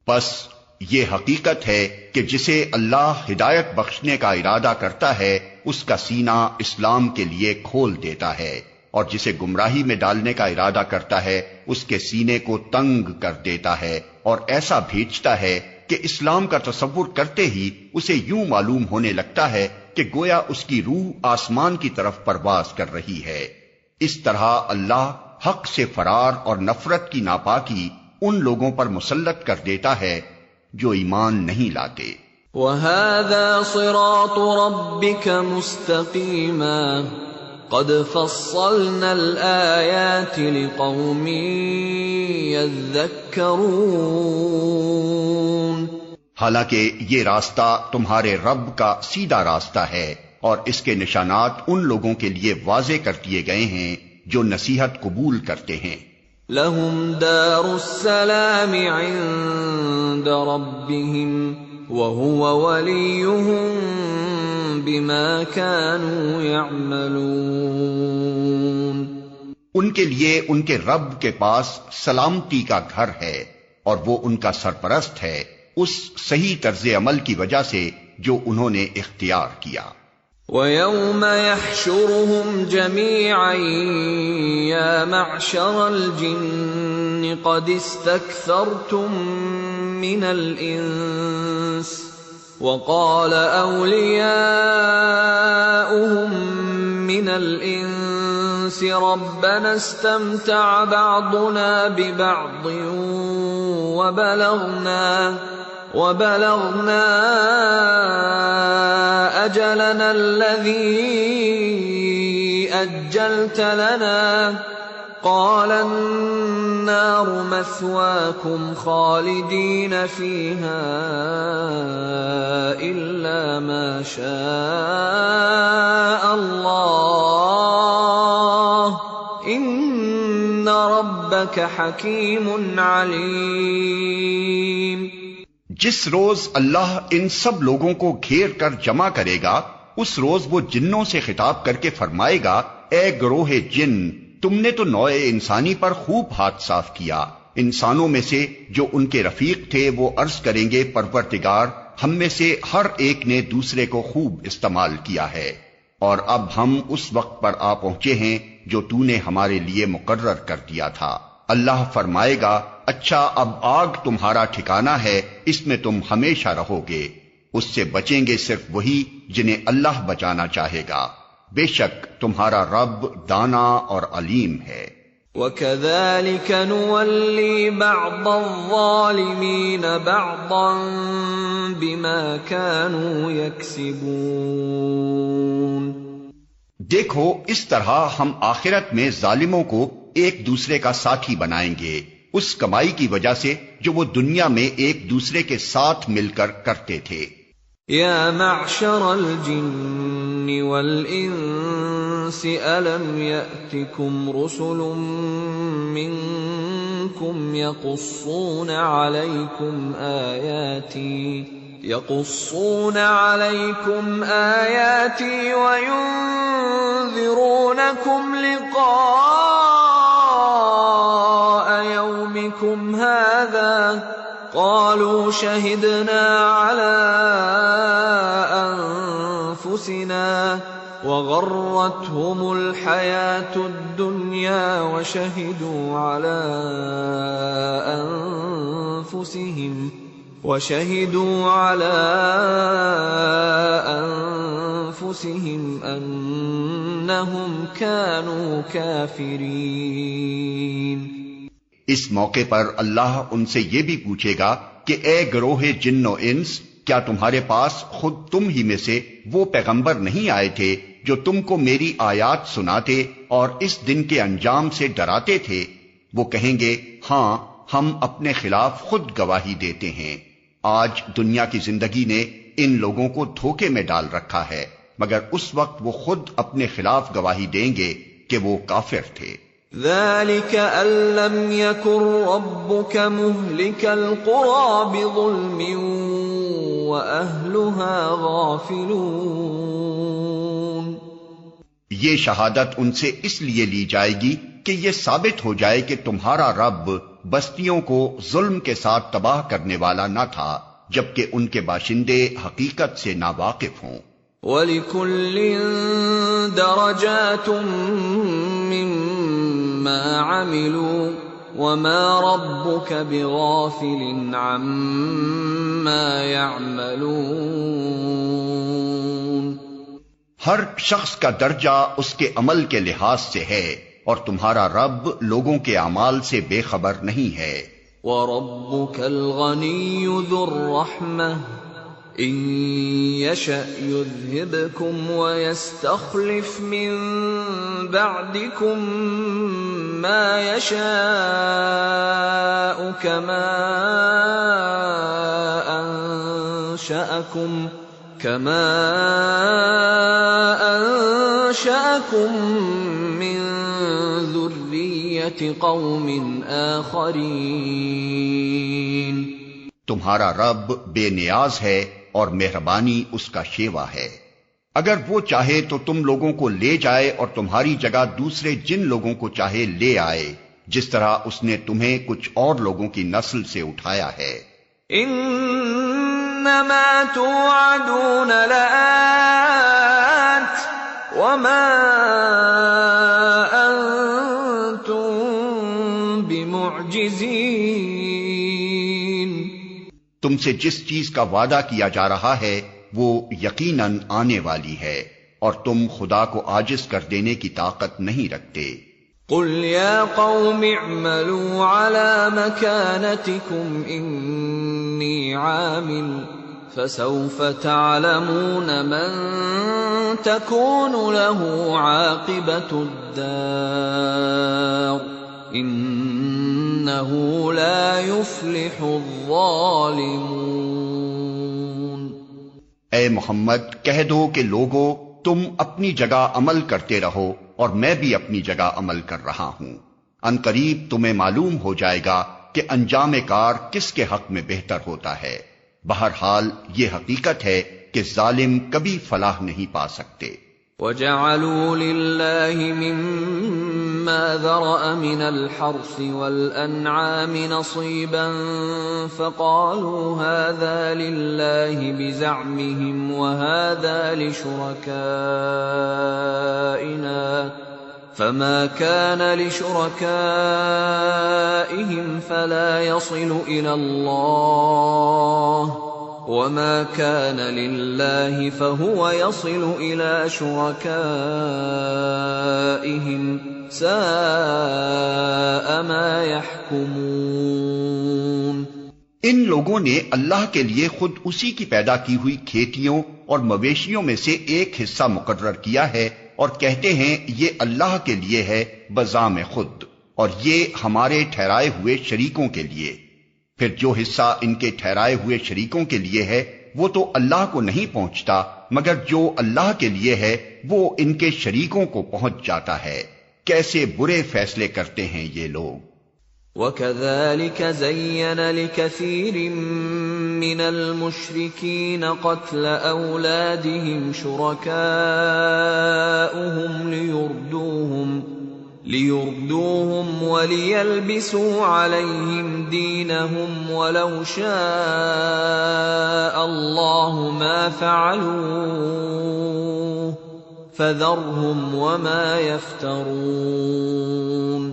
بس یہ حقیقت ہے کہ جسے اللہ ہدایت بخشنے کا ارادہ کرتا ہے اس کا سینہ اسلام کے لیے کھول دیتا ہے، اور جسے گمراہی میں ڈالنے کا ارادہ کرتا ہے اس کے سینے کو تنگ کر دیتا ہے، اور ایسا بھیجتا ہے کہ اسلام کا تصور کرتے ہی اسے یوں معلوم ہونے لگتا ہے کہ گویا اس کی روح آسمان کی طرف پرواز کر رہی ہے۔ اس طرح اللہ حق سے فرار اور نفرت کی ناپاکی ان لوگوں پر مسلط کر دیتا ہے جو ایمان نہیں لاتے۔ وَهَذَا صِرَاطُ رَبِّكَ مُسْتَقِيمًا قَدْ فَصَّلْنَا الْآيَاتِ لِقَوْمٍ يَذَّكَّرُونَ۔ حالانکہ یہ راستہ تمہارے رب کا سیدھا راستہ ہے اور اس کے نشانات ان لوگوں کے لیے واضح کر دیے گئے ہیں جو نصیحت قبول کرتے ہیں۔ لَهُمْ دَارُ السَّلَامِ عِندَ رَبِّهِمْ وَهُوَ وَلِيُّهُم بِمَا كَانُوا يَعْمَلُونَ۔ ان کے لیے ان کے رب کے پاس سلامتی کا گھر ہے اور وہ ان کا سرپرست ہے اس صحیح طرز عمل کی وجہ سے جو انہوں نے اختیار کیا۔ وَيَوْمَ يَحْشُرُهُمْ جَمِيعًا يَا مَعْشَرَ الْجِنِّ قَدِ اسْتَكْثَرْتُم مِّنَ الْإِنسِ وَقَالَ أَوْلِيَاؤُهُم مِّنَ الْإِنسِ رَبَّنَا اسْتَمْتَعَ بَعْضُنَا بِبَعْضٍ وَبَلَغْنَا أَجَلَنَا الَّذِي أَجَّلْتَ لَنَا قَالَ النَّارُ مَثْوَاكُمْ خَالِدِينَ فِيهَا إِلَّا مَا شَاءَ اللَّهُ إِنَّ رَبَّكَ حَكِيمٌ عَلِيمٌ۔ جس روز اللہ ان سب لوگوں کو گھیر کر جمع کرے گا اس روز وہ جنوں سے خطاب کر کے فرمائے گا، اے گروہ جن، تم نے تو نوع انسانی پر خوب ہاتھ صاف کیا۔ انسانوں میں سے جو ان کے رفیق تھے وہ عرض کریں گے، پروردگار، ہم میں سے ہر ایک نے دوسرے کو خوب استعمال کیا ہے، اور اب ہم اس وقت پر آ پہنچے ہیں جو تو نے ہمارے لیے مقرر کر دیا تھا۔ اللہ فرمائے گا، اچھا اب آگ تمہارا ٹھکانہ ہے، اس میں تم ہمیشہ رہو گے۔ اس سے بچیں گے صرف وہی جنہیں اللہ بچانا چاہے گا، بے شک تمہارا رب دانا اور علیم ہے۔ وَكَذَلِكَ نُوَلِّي بَعْضَ الظَّالِمِينَ بَعْضًا بِمَا كَانُوا يَكْسِبُونَ۔ دیکھو اس طرح ہم آخرت میں ظالموں کو ایک دوسرے کا ساتھی بنائیں گے، اس کمائی کی وجہ سے جو وہ دنیا میں ایک دوسرے کے ساتھ مل کر کرتے تھے۔ یا معشر الجن والانس الم یأتکم رسل منکم یقصون علیکم آیاتی وینذرونکم لقاء یومکم هذا قالوا شهدنا على أنفسنا وغرتهم الحياة الدنيا وشهدوا على أنفسهم أنهم كانوا كافرين۔ اس موقع پر اللہ ان سے یہ بھی پوچھے گا کہ اے گروہ جن و انس، کیا تمہارے پاس خود تم ہی میں سے وہ پیغمبر نہیں آئے تھے جو تم کو میری آیات سناتے اور اس دن کے انجام سے ڈراتے تھے؟ وہ کہیں گے، ہاں ہم اپنے خلاف خود گواہی دیتے ہیں۔ آج دنیا کی زندگی نے ان لوگوں کو دھوکے میں ڈال رکھا ہے، مگر اس وقت وہ خود اپنے خلاف گواہی دیں گے کہ وہ کافر تھے۔ ذلك أن لم يكن ربك مهلك القرى بظلم وأهلها غافلون۔ یہ شہادت ان سے اس لیے لی جائے گی کہ یہ ثابت ہو جائے کہ تمہارا رب بستیوں کو ظلم کے ساتھ تباہ کرنے والا نہ تھا، جبکہ ان کے باشندے حقیقت سے ناواقف ہوں۔ وَلِكُلٍّ دَرَجَاتٌ مِّمَّا عَمِلُوا وَمَا رَبُّكَ بِغَافِلٍ عَمَّا يَعْمَلُونَ۔ ہر شخص کا درجہ اس کے عمل کے لحاظ سے ہے، اور تمہارا رب لوگوں کے اعمال سے بے خبر نہیں ہے۔ وَرَبُّكَ الْغَنِيُّ ذُو الرَّحْمَةِ إِن يَشَأْ يُذْهِبْكُمْ وَيَسْتَخْلِفْ مِن بَعْدِكُم مَّا يَشَاءُ كَمَا أَنشَأَكُم مِّن ذُرِّيَّةِ قَوْمٍ آخَرِينَ۔ تمہارا رب بے نیاز ہے اور مہربانی اس کا شیوا ہے۔ اگر وہ چاہے تو تم لوگوں کو لے جائے اور تمہاری جگہ دوسرے جن لوگوں کو چاہے لے آئے، جس طرح اس نے تمہیں کچھ اور لوگوں کی نسل سے اٹھایا ہے۔ انما توعدون لآت وما انتم بمعجزین۔ تم سے جس چیز کا وعدہ کیا جا رہا ہے وہ یقیناً آنے والی ہے، اور تم خدا کو عاجز کر دینے کی طاقت نہیں رکھتے۔ قل یا قوم اعملوا على مكانتكم انی عامل فسوف تعلمون من تكون له عاقبة الدار انه لا يفلح الظالمون۔ اے محمد کہہ دو کہ لوگو، تم اپنی جگہ عمل کرتے رہو اور میں بھی اپنی جگہ عمل کر رہا ہوں۔ ان قریب تمہیں معلوم ہو جائے گا کہ انجام کار کس کے حق میں بہتر ہوتا ہے۔ بہرحال یہ حقیقت ہے کہ ظالم کبھی فلاح نہیں پا سکتے۔ وَجَعَلُوا لِلَّهِ مِمَّا ذَرَأَ مِنَ الْحَرْثِ وَالْأَنْعَامِ نَصِيبًا فَقَالُوا هَذَا لِلَّهِ بِزَعْمِهِمْ وَهَذَا لِشُرَكَائِنَا فَمَا كَانَ لِشُرَكَائِهِمْ فَلَا يَصِلُ إِلَى اللَّهِ وَمَا كَانَ لِلَّهِ فَهُوَ يَصِلُ إِلَى شُرَكَائِهِمْ سَاءَ مَا يَحْكُمُونَ۔ ان لوگوں نے اللہ کے لیے خود اسی کی پیدا کی ہوئی کھیتیوں اور مویشیوں میں سے ایک حصہ مقرر کیا ہے اور کہتے ہیں یہ اللہ کے لیے ہے بذام خود، اور یہ ہمارے ٹھہرائے ہوئے شریکوں کے لیے۔ پھر جو حصہ ان کے ٹھہرائے ہوئے شریکوں کے لیے ہے وہ تو اللہ کو نہیں پہنچتا، مگر جو اللہ کے لیے ہے وہ ان کے شریکوں کو پہنچ جاتا ہے۔ کیسے برے فیصلے کرتے ہیں یہ لوگ۔ وَكَذَلِكَ زَيَّنَ لِكَثِيرٍ مِّنَ الْمُشْرِكِينَ قَتْلَ أَوْلَادِهِمْ شُرَكَاؤُهُمْ لِيُرْدُوهُمْ وَلِيَلْبِسُوا عَلَيْهِمْ دِينَهُمْ وَلَوْ شَاءَ اللَّهُ مَا فَعَلُوهُ فَذَرْهُمْ وَمَا يَفْتَرُونَ۔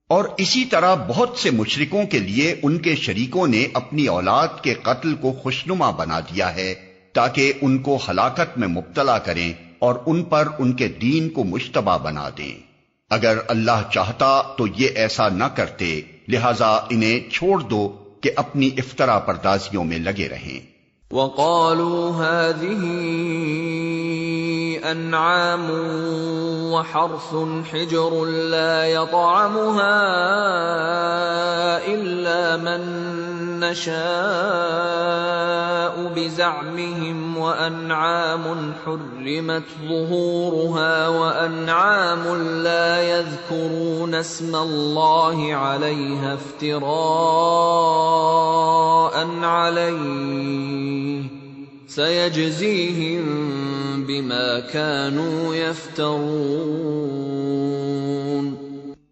اور اسی طرح بہت سے مشرکوں کے لیے ان کے شریکوں نے اپنی اولاد کے قتل کو خوشنما بنا دیا ہے تاکہ ان کو ہلاکت میں مبتلا کریں اور ان پر ان کے دین کو مشتبہ بنا دیں۔ اگر اللہ چاہتا تو یہ ایسا نہ کرتے، لہذا انہیں چھوڑ دو کہ اپنی افطرا پردازیوں میں لگے رہیں۔ وَقَالُوا هَٰذِهِ أَنْعَامٌ وَحَرْثٌ حِجْرٌ لَّا يَطْعَمُهَا إِلَّا مَن نَّشَاءُ بِزَعْمِهِمْ وَأَنْعَامٌ حُرِّمَتْ ظُهُورُهَا وَأَنْعَامٌ لَّا يَذْكُرُونَ اسْمَ اللَّهِ عَلَيْهَا افْتِرَاءً عَلَيْهِ سَيَجْزِيهِم بِمَا كَانُوا يَفْتَرُونَ۔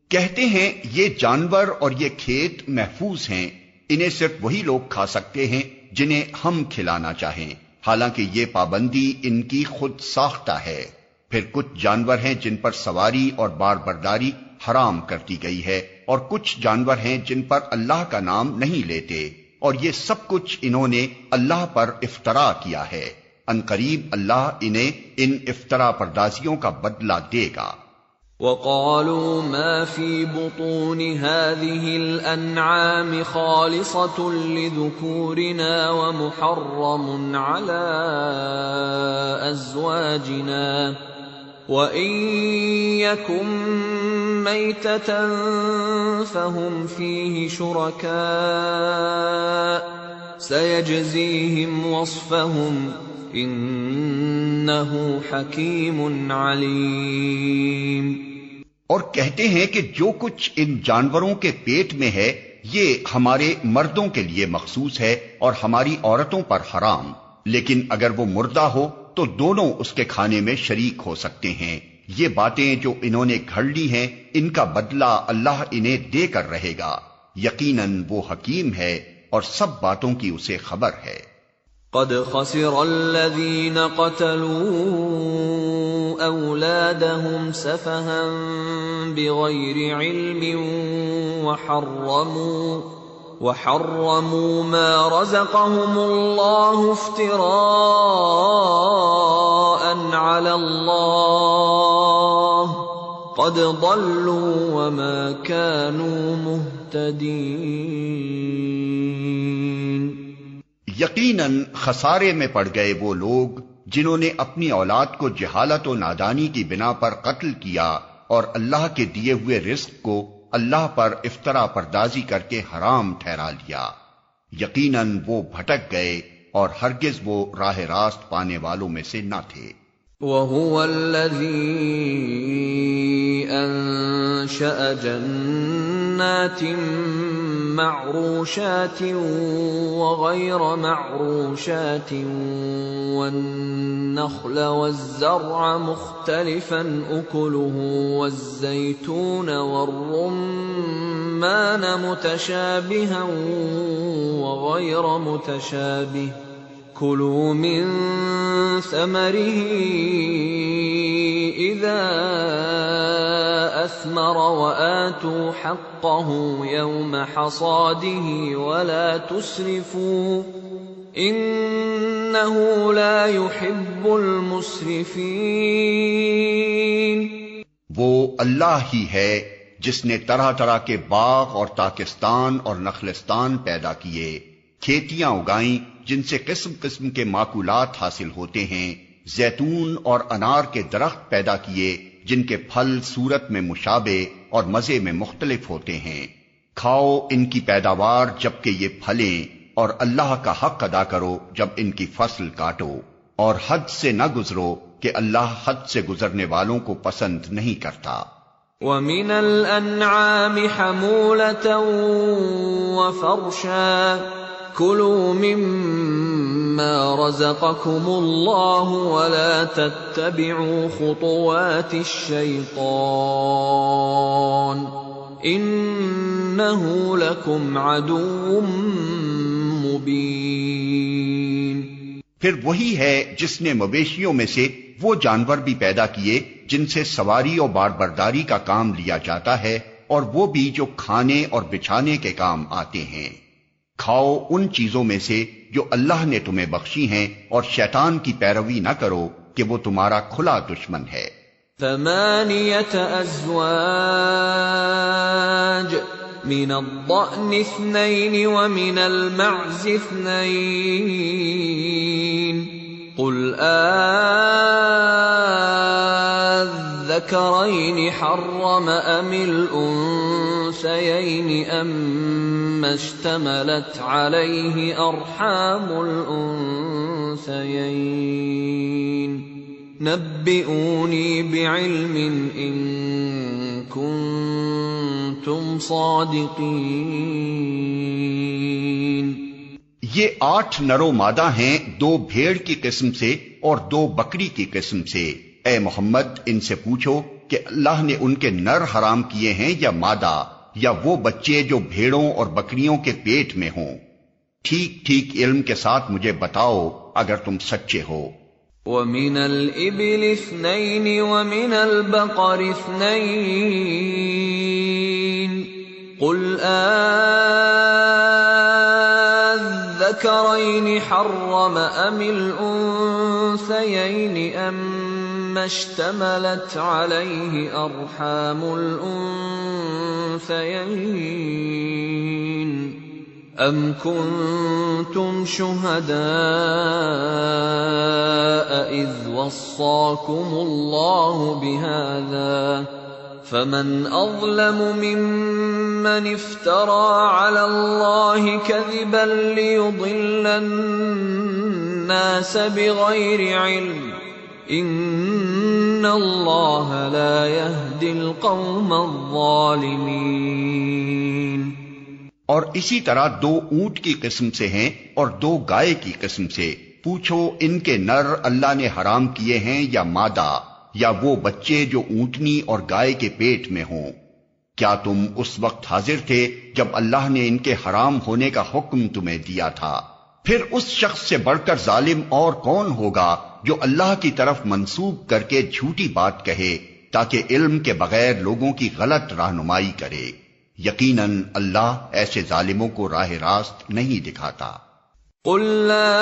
کہتے ہیں یہ جانور اور یہ کھیت محفوظ ہیں، انہیں صرف وہی لوگ کھا سکتے ہیں جنہیں ہم کھلانا چاہیں، حالانکہ یہ پابندی ان کی خود ساختہ ہے۔ پھر کچھ جانور ہیں جن پر سواری اور بار برداری حرام کر دی گئی ہے، اور کچھ جانور ہیں جن پر اللہ کا نام نہیں لیتے، اور یہ سب کچھ انہوں نے اللہ پر افطرا کیا ہے۔ ان قریب اللہ انہیں ان افطرا پردازیوں کا بدلہ دے گا۔ وَقَالُوا مَا فِي بُطُونِ هَٰذِهِ الْأَنْعَامِ خَالِصَةٌ لِّذُكُورِنَا وَمُحَرَّمٌ عَلَىٰ أَزْوَاجِنَا وَإِن يَكُن مَّيْتَةً فَهُمْ فِيهِ شُرَكَاءُ سَيَجْزِيهِمْ وَصْفَهُمْ انہ حکیم علیم۔ اور کہتے ہیں کہ جو کچھ ان جانوروں کے پیٹ میں ہے یہ ہمارے مردوں کے لیے مخصوص ہے اور ہماری عورتوں پر حرام، لیکن اگر وہ مردہ ہو تو دونوں اس کے کھانے میں شریک ہو سکتے ہیں۔ یہ باتیں جو انہوں نے گھڑ لی ہیں ان کا بدلہ اللہ انہیں دے کر رہے گا، یقیناً وہ حکیم ہے اور سب باتوں کی اسے خبر ہے۔ قد خسر الذين قتلوا أولادهم سفها بغير علم وحرموا ما رزقهم الله افتراء على الله قد ضلوا وما كانوا مهتدين۔ یقیناً خسارے میں پڑ گئے وہ لوگ جنہوں نے اپنی اولاد کو جہالت و نادانی کی بنا پر قتل کیا اور اللہ کے دیے ہوئے رزق کو اللہ پر افطرا پردازی کر کے حرام ٹھہرا لیا۔ یقیناً وہ بھٹک گئے اور ہرگز وہ راہ راست پانے والوں میں سے نہ تھے۔ وَهُوَ الَّذِي أَنشَأَ جَنَّاتٍ معروشات وغير معروشات والنخل والزرع مختلفا أكله والزيتون والرمان متشابها وغير متشابه كلوا من ثمره إذا أثمر وآتوا حقه يوم حصاده ولا تسرفوا إنه لا يحب المسرفين۔ وہ اللہ ہی ہے جس نے طرح طرح کے باغ اور تاکستان اور نخلستان پیدا کیے، کھیتیاں اگائیں جن سے قسم قسم کے ماکولات حاصل ہوتے ہیں، زیتون اور انار کے درخت پیدا کیے جن کے پھل صورت میں مشابہ اور مزے میں مختلف ہوتے ہیں، کھاؤ ان کی پیداوار جبکہ یہ پھلیں، اور اللہ کا حق ادا کرو جب ان کی فصل کاٹو، اور حد سے نہ گزرو کہ اللہ حد سے گزرنے والوں کو پسند نہیں کرتا۔ وَمِنَ الْأَنْعَامِ حَمُولَةً وَفَرْشًا كُلُوا مِمَّا رَزَقَكُمُ اللَّهُ وَلَا تَتَّبِعُوا خُطُوَاتِ الشَّيْطَانِ إِنَّهُ لَكُمْ عَدُوٌّ مُبِينٌ۔ پھر وہی ہے جس نے مویشیوں میں سے وہ جانور بھی پیدا کیے جن سے سواری اور باربرداری کا کام لیا جاتا ہے، اور وہ بھی جو کھانے اور بچھانے کے کام آتے ہیں۔ کھاؤ ان چیزوں میں سے جو اللہ نے تمہیں بخشی ہیں، اور شیطان کی پیروی نہ کرو کہ وہ تمہارا کھلا دشمن ہے۔ 8 أزواج من الضأن 2 ومن المعز 2 قل الذكرين حرم أم الأنثيين أما اشتملت عليه أرحام الأنثيين نبئوني بعلم إن كنتم صادقين۔ یہ 8 نرو مادہ ہیں، 2 بھیڑ کی قسم سے اور 2 بکری کی قسم سے۔ اے محمد ان سے پوچھو کہ اللہ نے ان کے نر حرام کیے ہیں یا مادہ، یا وہ بچے جو بھیڑوں اور بکریوں کے پیٹ میں ہوں؟ ٹھیک ٹھیک علم کے ساتھ مجھے بتاؤ اگر تم سچے ہو۔ وَمِنَ الْإِبِلِ 2 وَمِنَ الْبَقَرِ 2 قُلْ الذَّكَرَيْنِ حَرَّمَ أَمِ الْأُنثَيَيْنِ أَمَّا اشْتَمَلَتْ عَلَيْهِ أَرْحَامُ الْأُنثَيَيْنِ أَمْ كُنتُمْ شُهَدَاءَ إِذْ وَصَّاكُمُ اللَّهُ بِهَذَا فَمَنْ أَظْلَمُ مِمَّنِ افْتَرَى عَلَى اللَّهِ كَذِبًا لِيُضِلَّ النَّاسَ بِغَيْرِ عِلْمٍ إِنَّ اللَّهَ لَا يَهْدِي الْقَوْمَ الظَّالِمِينَ۔ اور اسی طرح 2 اونٹ کی قسم سے ہیں اور 2 گائے کی قسم سے، پوچھو ان کے نر اللہ نے حرام کیے ہیں یا مادہ، یا وہ بچے جو اونٹنی اور گائے کے پیٹ میں ہوں؟ کیا تم اس وقت حاضر تھے جب اللہ نے ان کے حرام ہونے کا حکم تمہیں دیا تھا؟ پھر اس شخص سے بڑھ کر ظالم اور کون ہوگا جو اللہ کی طرف منسوب کر کے جھوٹی بات کہے تاکہ علم کے بغیر لوگوں کی غلط رہنمائی کرے۔ یقیناً اللہ ایسے ظالموں کو راہ راست نہیں دکھاتا۔ قل لا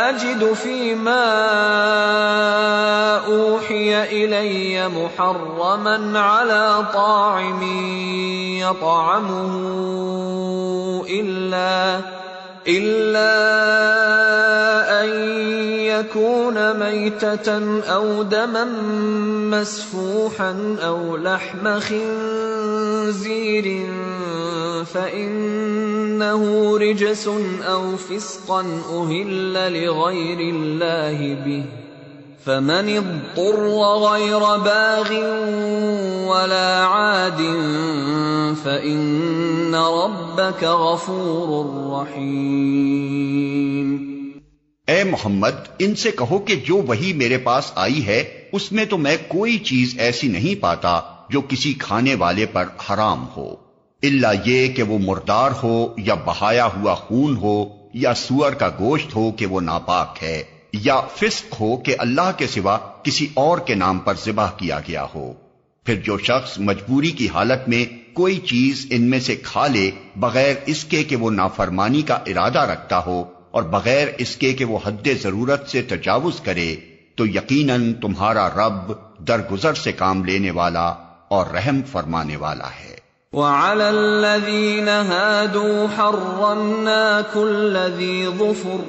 أجد فيما أوحي إلي محرما على طاعم يطعمه إلا أن يكون ميتة أو دما مسفوحا أو لحم خنزير فإنه رجس أو فسقا أهل لغير الله به فمن اضطر غير باغ ولا عاد فإن ربك غفور رحيم۔ اے محمد، ان سے کہو کہ جو وحی میرے پاس آئی ہے اس میں تو میں کوئی چیز ایسی نہیں پاتا جو کسی کھانے والے پر حرام ہو، الا یہ کہ وہ مردار ہو یا بہایا ہوا خون ہو یا سور کا گوشت ہو کہ وہ ناپاک ہے، یا فسق ہو کہ اللہ کے سوا کسی اور کے نام پر ذبح کیا گیا ہو۔ پھر جو شخص مجبوری کی حالت میں کوئی چیز ان میں سے کھا لے بغیر اس کے کہ وہ نافرمانی کا ارادہ رکھتا ہو اور بغیر اس کے کہ وہ حد ضرورت سے تجاوز کرے، تو یقیناً تمہارا رب درگزر سے کام لینے والا اور رحم فرمانے والا ہے۔ وعلى الذين هادوا حرمنا كل ذي ظفر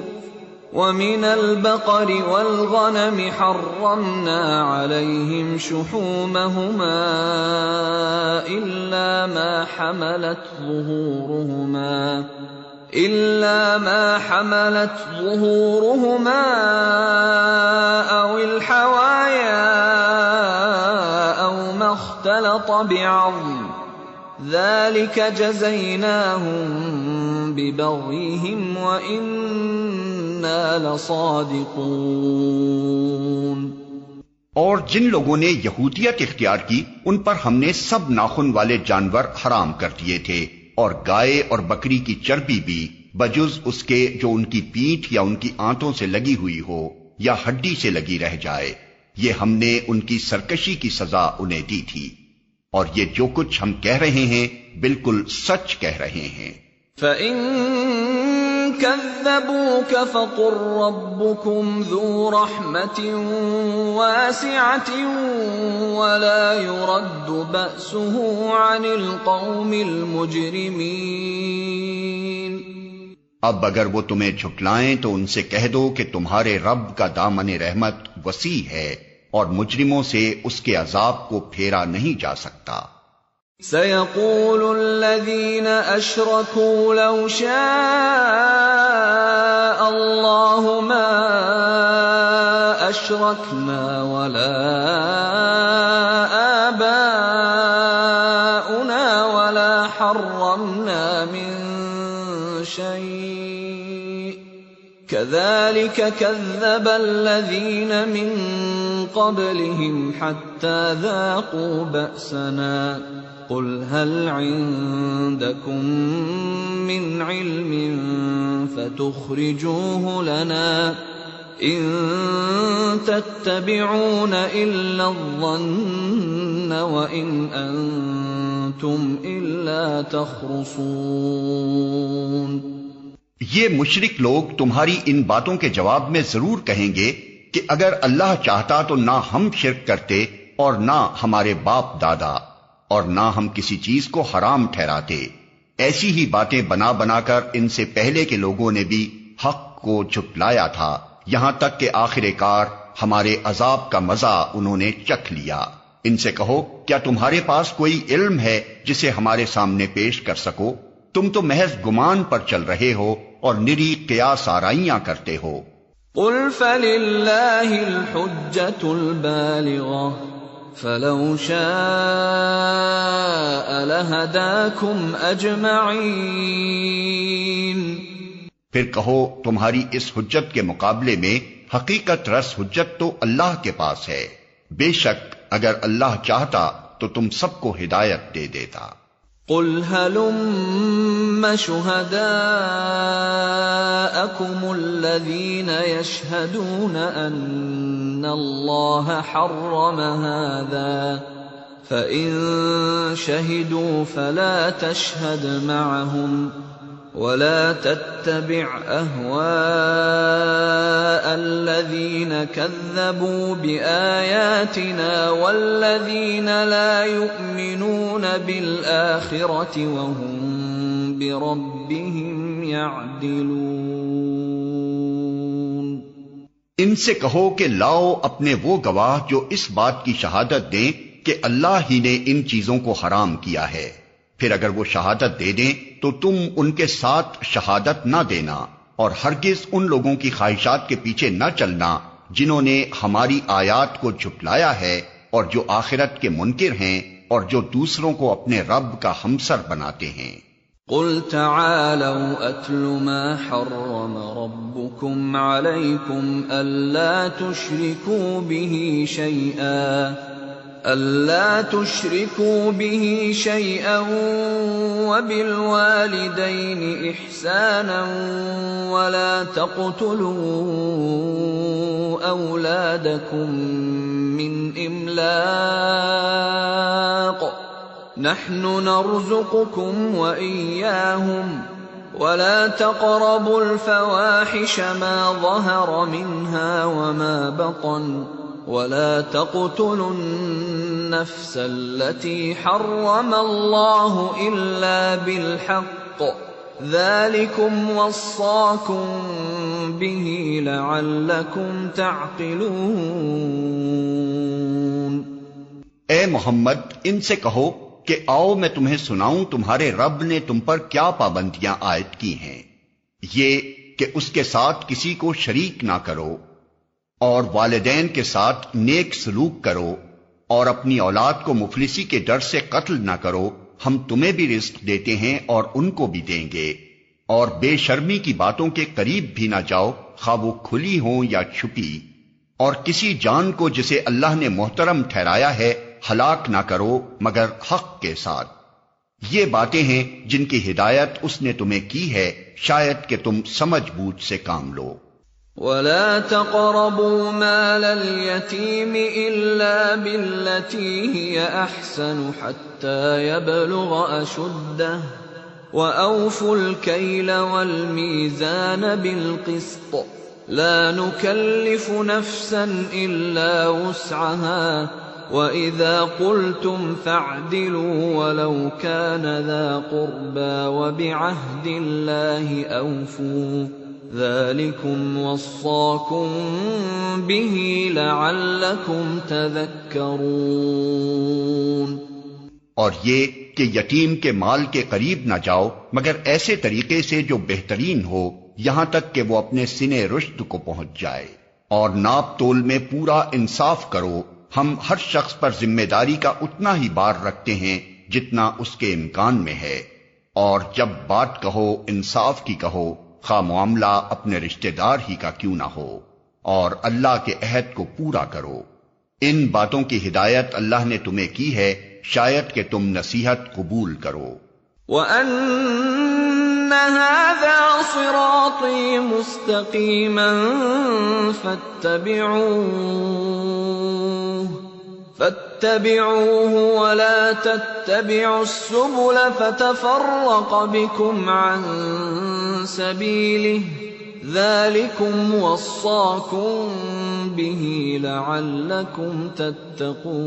ومن البقر والغنم حرمنا عليهم شحومهما إلا ما حملت ظهورهما أو الحوايا أو ما اختلط بعظم ذلك جزيناهم ببغيهم وإنا لصادقون۔ اور جن لوگوں نے یہودیت اختیار کی ان پر ہم نے سب ناخن والے جانور حرام کر دیے تھے، اور گائے اور بکری کی چربی بھی بجز اس کے جو ان کی پیٹھ یا ان کی آنتوں سے لگی ہوئی ہو یا ہڈی سے لگی رہ جائے، یہ ہم نے ان کی سرکشی کی سزا انہیں دی تھی، اور یہ جو کچھ ہم کہہ رہے ہیں بالکل سچ کہہ رہے ہیں۔ فَإِن كَذَّبُوكَ فَقُل رَّبُّكُمْ ذُو رَحْمَةٍ وَاسِعَةٍ وَلَا يُرَدُّ بَأْسُهُ عَنِ الْقَوْمِ الْمُجْرِمِينَ۔ اب اگر وہ تمہیں جھٹلائیں تو ان سے کہہ دو کہ تمہارے رب کا دامن رحمت وسیع ہے اور مجرموں سے اس کے عذاب کو پھیرا نہیں جا سکتا۔ سَيَقُولُ الَّذِينَ أَشْرَكُوا لَوْ شَاءَ اللَّهُ مَا أَشْرَكْنَا وَلَا آبَاؤُنَا وَلَا حَرَّمْنَا مِن شَيْءٍ كَذَلِكَ كَذَّبَ الَّذِينَ مِن قَبْلِهِمْ حَتَّى ذَاقُوا بَأْسَنَا قُلْ هَلْ عِندَكُم مِّنْ عِلْمٍ فَتُخْرِجُوهُ لَنَا إِن تَتَّبِعُونَ إِلَّا الظَّنَّ وَإِنْ أَنتُمْ إِلَّا تَخْرُصُونَ۔ یہ مشرک لوگ تمہاری ان باتوں کے جواب میں ضرور کہیں گے کہ اگر اللہ چاہتا تو نہ ہم شرک کرتے اور نہ ہمارے باپ دادا، اور نہ ہم کسی چیز کو حرام ٹھہراتے۔ ایسی ہی باتیں بنا بنا کر ان سے پہلے کے لوگوں نے بھی حق کو جھٹلایا تھا، یہاں تک کہ آخر کار ہمارے عذاب کا مزہ انہوں نے چکھ لیا۔ ان سے کہو کیا تمہارے پاس کوئی علم ہے جسے ہمارے سامنے پیش کر سکو؟ تم تو محض گمان پر چل رہے ہو اور نری قیاس آرائیاں کرتے ہو۔ قُلْ فَلِلَّهِ الْحُجَّةُ الْبَالِغَةُ فَلَوْ شَاءَ لَهَدَاكُمْ أَجْمَعِينَ۔ پھر کہو تمہاری اس حجت کے مقابلے میں حقیقت رس حجت تو اللہ کے پاس ہے، بے شک اگر اللہ چاہتا تو تم سب کو ہدایت دے دیتا۔ قُلْ هَلُمَّ شُهَدَاءَكُمُ الَّذِينَ يَشْهَدُونَ أَنَّ اللَّهَ حَرَّمَ هَذَا فَإِن شَهِدُوا فَلَا تَشْهَدْ مَعَهُمْ وَلَا تَتَّبِعْ أَهْوَاءَ الَّذِينَ كَذَّبُوا بِآيَاتِنَا وَالَّذِينَ لَا يُؤْمِنُونَ بِالْآخِرَةِ وَهُمْ بِرَبِّهِمْ يَعْدِلُونَ۔ ان سے کہو کہ لاؤ اپنے وہ گواہ جو اس بات کی شہادت دیں کہ اللہ ہی نے ان چیزوں کو حرام کیا ہے، پھر اگر وہ شہادت دے دیں تو تم ان کے ساتھ شہادت نہ دینا، اور ہرگز ان لوگوں کی خواہشات کے پیچھے نہ چلنا جنہوں نے ہماری آیات کو جھٹلایا ہے اور جو آخرت کے منکر ہیں اور جو دوسروں کو اپنے رب کا ہمسر بناتے ہیں۔ قل تعالوا اتل ما حرم ربكم عليكم الا تشركوا به شيئا وبالوالدين احسانا ولا تقتلوا اولادكم من املاق نحن نرزقكم وإياهم ولا تقربوا الفواحش ما ظهر منها وما بطن ولا تقتلوا النفس التي حرم الله إلا بالحق ذلكم وصاكم به لعلكم تعقلون۔ اے محمد ان سے کہو کہ آؤ میں تمہیں سناؤں تمہارے رب نے تم پر کیا پابندیاں عائد کی ہیں۔ یہ کہ اس کے ساتھ کسی کو شریک نہ کرو اور والدین کے ساتھ نیک سلوک کرو اور اپنی اولاد کو مفلسی کے ڈر سے قتل نہ کرو، ہم تمہیں بھی رزق دیتے ہیں اور ان کو بھی دیں گے، اور بے شرمی کی باتوں کے قریب بھی نہ جاؤ خواہ وہ کھلی ہوں یا چھپی، اور کسی جان کو جسے اللہ نے محترم ٹھہرایا ہے ہلاک نہ کرو مگر حق کے ساتھ۔ یہ باتیں ہیں جن کی ہدایت اس نے تمہیں کی ہے، شاید کہ تم سمجھ بوجھ سے کام لو۔ وَلَا تَقْرَبُوا مَالَ الْيَتِيمِ إِلَّا بِالَّتِي هِيَ أَحْسَنُ حَتَّى يَبْلُغَ أَشُدَّهُ وَأَوْفُوا الْكَيْلَ وَالْمِيزَانَ بِالْقِسْطِ لَا نُكَلِّفُ نَفْسًا إِلَّا وُسْعَهَا وَإِذَا قُلْتُمْ فَاعْدِلُوا وَلَوْ كَانَ ذَا قُرْبَى وَبِعَهْدِ اللَّهِ أَوْفُوا ذَلِكُمْ وَصَّاكُمْ بِهِ لَعَلَّكُمْ تَذَكَّرُونَ۔ اور یہ کہ یتیم کے مال کے قریب نہ جاؤ مگر ایسے طریقے سے جو بہترین ہو، یہاں تک کہ وہ اپنے سنے رشد کو پہنچ جائے، اور ناپ تول میں پورا انصاف کرو۔ ہم ہر شخص پر ذمہ داری کا اتنا ہی بار رکھتے ہیں جتنا اس کے امکان میں ہے، اور جب بات کہو انصاف کی کہو، خواہ معاملہ اپنے رشتہ دار ہی کا کیوں نہ ہو، اور اللہ کے عہد کو پورا کرو۔ ان باتوں کی ہدایت اللہ نے تمہیں کی ہے، شاید کہ تم نصیحت قبول کرو۔ وَأَنَّ هَذَا صِرَاطِي مُسْتَقِيمًا فَاتَّبِعُوهُ وَلَا تَتَّبِعُوا السُّبُلَ فَتَفَرَّقَ بِكُمْ عَن سَبِيلِهِ ذَلِكُمْ وَصَّاكُمْ بِهِ لَعَلَّكُمْ تَتَّقُونَ۔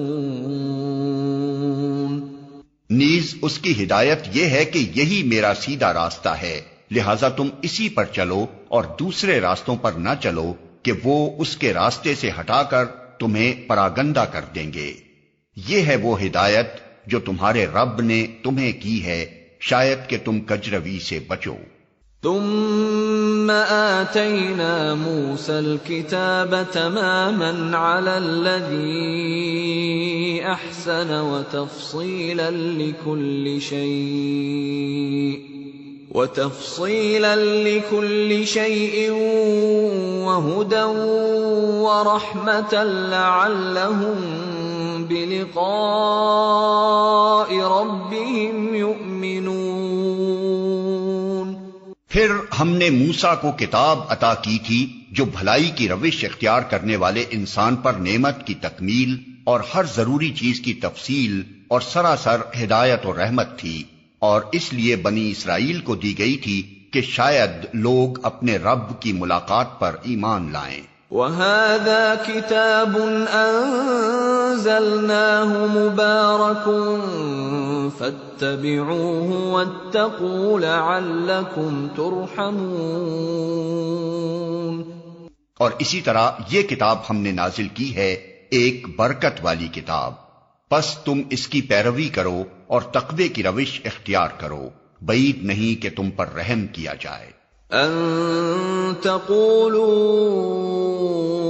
نیز اس کی ہدایت یہ ہے کہ یہی میرا سیدھا راستہ ہے، لہذا تم اسی پر چلو اور دوسرے راستوں پر نہ چلو کہ وہ اس کے راستے سے ہٹا کر تمہیں پراگندہ کر دیں گے۔ یہ ہے وہ ہدایت جو تمہارے رب نے تمہیں کی ہے، شاید کہ تم کجروی سے بچو۔ ثم آتينا موسى الكتاب تماما على الذي أحسن وتفصيلا لكل شيء وهدى ورحمة لعلهم بلقاء ربهم يؤمنون۔ پھر ہم نے موسیٰ کو کتاب عطا کی تھی جو بھلائی کی روش اختیار کرنے والے انسان پر نعمت کی تکمیل اور ہر ضروری چیز کی تفصیل اور سراسر ہدایت و رحمت تھی، اور اس لیے بنی اسرائیل کو دی گئی تھی کہ شاید لوگ اپنے رب کی ملاقات پر ایمان لائیں۔ وَهَذَا كِتَابٌ أَنزَلْنَاهُ مُبَارَكٌ فَاتَّبِعُوهُ وَاتَّقُوا لَعَلَّكُمْ تُرْحَمُونَ۔ اور اسی طرح یہ کتاب ہم نے نازل کی ہے، ایک برکت والی کتاب، پس تم اس کی پیروی کرو اور تقوی کی روش اختیار کرو، بعید نہیں کہ تم پر رحم کیا جائے۔ أن تقولوا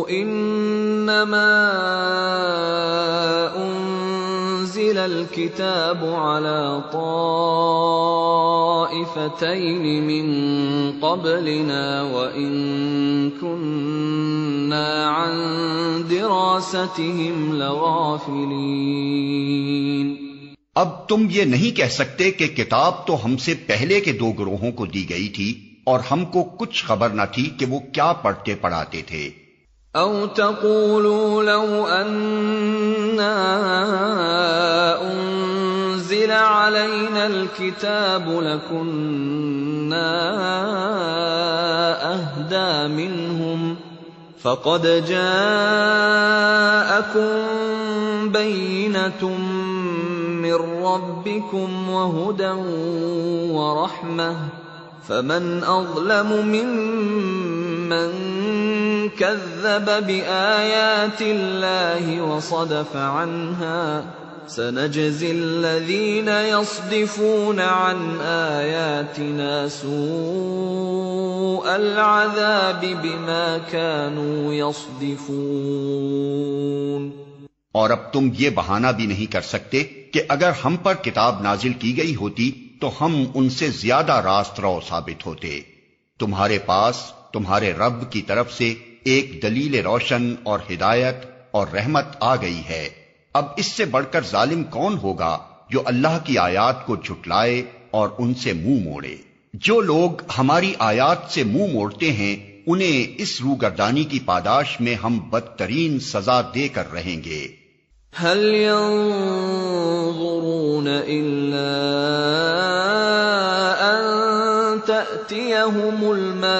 إنما أنزل الكتاب على طائفتين من قبلنا وإن كنا عن دراستهم لغافلين۔ اب تم یہ نہیں کہہ سکتے کہ کتاب تو ہم سے پہلے کے دو گروہوں کو دی گئی تھی اور ہم کو کچھ خبر نہ تھی کہ وہ کیا پڑھتے پڑھاتے تھے۔ او تقولوا لو اننا انزل علينا الكتاب لكنا اهدى منهم فقد جاءكم بينة من ربكم وهدى ورحمة فمن أظلم ممن كذب بآيات الله وصدف عنها سنجزي الذين يصدفون عن آياتنا سوء العذاب بما كانوا يصدفون۔ اور اب تم یہ بہانہ بھی نہیں کر سکتے کہ اگر ہم پر کتاب نازل کی گئی ہوتی تو ہم ان سے زیادہ راست رو ثابت ہوتے۔ تمہارے پاس تمہارے رب کی طرف سے ایک دلیل روشن اور ہدایت اور رحمت آ گئی ہے۔ اب اس سے بڑھ کر ظالم کون ہوگا جو اللہ کی آیات کو جھٹلائے اور ان سے منہ موڑے۔ جو لوگ ہماری آیات سے منہ موڑتے ہیں انہیں اس روگردانی کی پاداش میں ہم بدترین سزا دے کر رہیں گے۔ هل ينظرون إلا أن تأتيهم الملائكة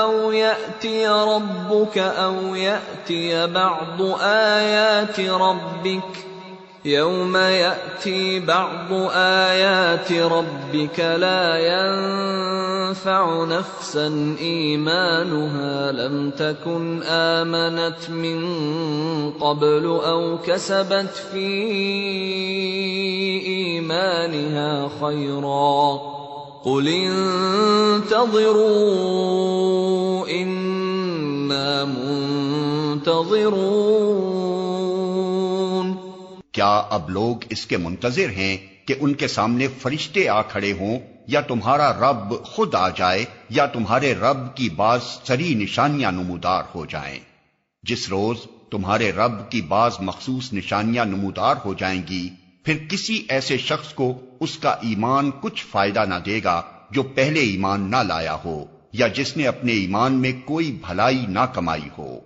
أو يأتي ربك أو يأتي بعض آيات ربك يوم يأتي بعض آيات ربك لا ينفع نفسا إيمانها لم تكن آمنت من قبل أو كسبت في إيمانها خيرا قل انتظروا إنا منتظرون۔ کیا اب لوگ اس کے منتظر ہیں کہ ان کے سامنے فرشتے آ کھڑے ہوں یا تمہارا رب خود آ جائے یا تمہارے رب کی بعض سری نشانیاں نمودار ہو جائیں؟ جس روز تمہارے رب کی بعض مخصوص نشانیاں نمودار ہو جائیں گی پھر کسی ایسے شخص کو اس کا ایمان کچھ فائدہ نہ دے گا جو پہلے ایمان نہ لایا ہو یا جس نے اپنے ایمان میں کوئی بھلائی نہ کمائی ہو۔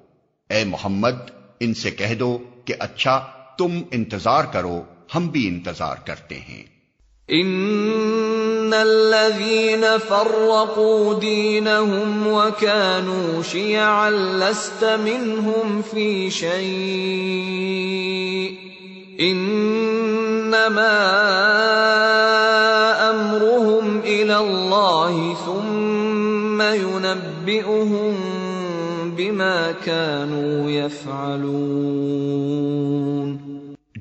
اے محمد ان سے کہہ دو کہ اچھا تم انتظار کرو ہم بھی انتظار کرتے ہیں۔ ان الذين فرقوا دينهم وكانوا شيعا لست منهم في شيء انما امرهم الى الله ثم ينبئهم بما كانوا يفعلون۔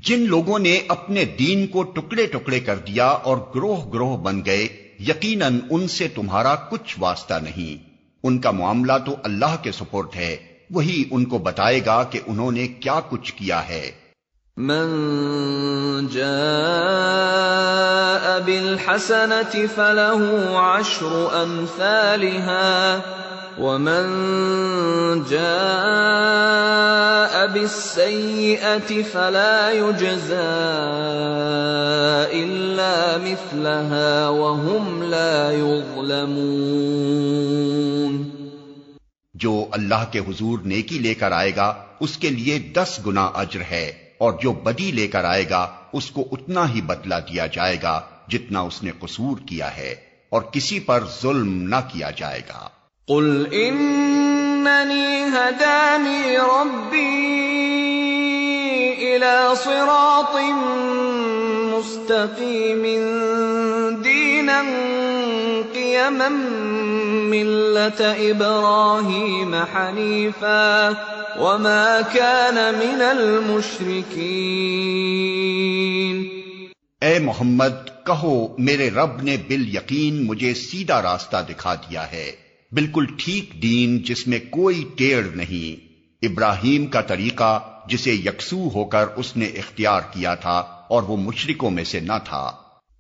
جن لوگوں نے اپنے دین کو ٹکڑے ٹکڑے کر دیا اور گروہ گروہ بن گئے یقیناً ان سے تمہارا کچھ واسطہ نہیں، ان کا معاملہ تو اللہ کے سپرد ہے، وہی ان کو بتائے گا کہ انہوں نے کیا کچھ کیا ہے۔ من جاء بالحسنة فله عشر أمثالها ومن جاء بالسيئة فلا يجزى إلا مثلها وهم لا يظلمون۔ جو اللہ کے حضور نیکی لے کر آئے گا اس کے لیے 10 گنا اجر ہے، اور جو بدی لے کر آئے گا اس کو اتنا ہی بدلہ دیا جائے گا جتنا اس نے قصور کیا ہے، اور کسی پر ظلم نہ کیا جائے گا۔ قل اننی ہدانی ربی الى صراط مستقیم دینا قیما ملة ابراہیم حنیفا وما كان من المشرکین۔ اے محمد کہو میرے رب نے بالیقین مجھے سیدھا راستہ دکھا دیا ہے، بالکل ٹھیک دین جس میں کوئی ٹیڑھ نہیں، ابراہیم کا طریقہ جسے یکسو ہو کر اس نے اختیار کیا تھا اور وہ مشرکوں میں سے نہ تھا۔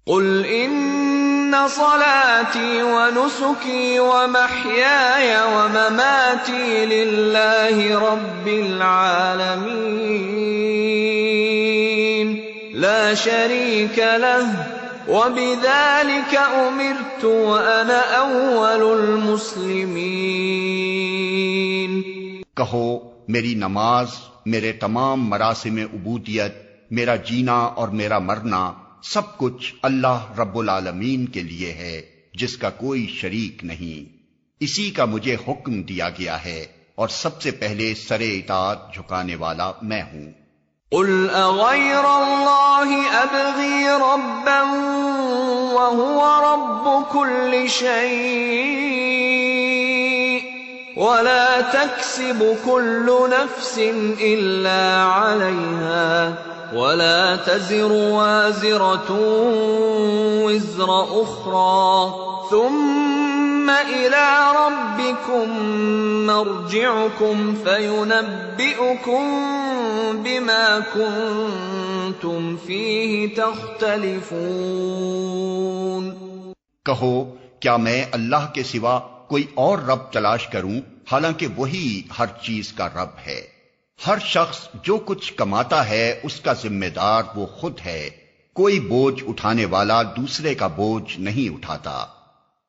قل ان صلاتي ونسكي ومحياي ومماتي لله رب العالمين لا شريك له وبذلك امرت وانا اول المسلمين۔ کہو میری نماز، میرے تمام مراسم عبودیت، میرا جینا اور میرا مرنا سب کچھ اللہ رب العالمین کے لیے ہے جس کا کوئی شریک نہیں، اسی کا مجھے حکم دیا گیا ہے اور سب سے پہلے سر اطاعت جھکانے والا میں ہوں۔ قل اغير الله ابغي ربا وهو رب كل شيء ولا تكسب كل نفس الا عليها ولا تزر وازرة وزر أخرى ثم إلى ربكم مرجعكم فينبئكم بما كنتم فيه تختلفون۔ کہو کیا میں اللہ کے سوا کوئی اور رب تلاش کروں حالانکہ وہی ہر چیز کا رب ہے؟ ہر شخص جو کچھ کماتا ہے اس کا ذمہ دار وہ خود ہے، کوئی بوجھ اٹھانے والا دوسرے کا بوجھ نہیں اٹھاتا۔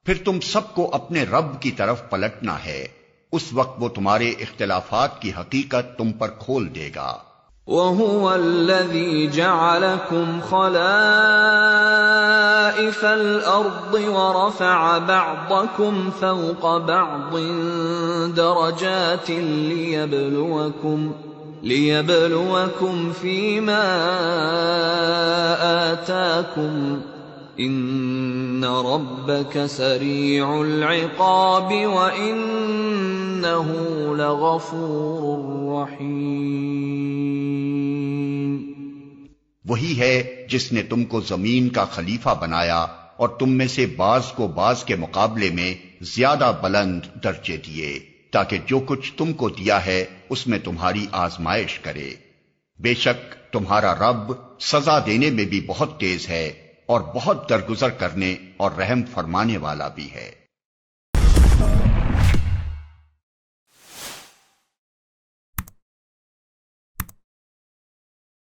پھر تم سب کو اپنے رب کی طرف پلٹنا ہے، اس وقت وہ تمہارے اختلافات کی حقیقت تم پر کھول دے گا۔ وَهُوَ الَّذِي جَعَلَكُمْ خَلَائِفَ الْأَرْضِ وَرَفَعَ بَعْضَكُمْ فَوْقَ بَعْضٍ دَرَجَاتٍ لِيَبْلُوَكُمْ فِيمَا آتَاكُمْ إِنَّ رَبَّكَ سَرِيعُ الْعِقَابِ وَإِنَّهُ لَغَفُورٌ رَّحِيمٌ۔ وہی ہے جس نے تم کو زمین کا خلیفہ بنایا اور تم میں سے بعض کو بعض کے مقابلے میں زیادہ بلند درجے دیے تاکہ جو کچھ تم کو دیا ہے اس میں تمہاری آزمائش کرے۔ بے شک تمہارا رب سزا دینے میں بھی بہت تیز ہے اور بہت درگزر کرنے اور رحم فرمانے والا بھی ہے۔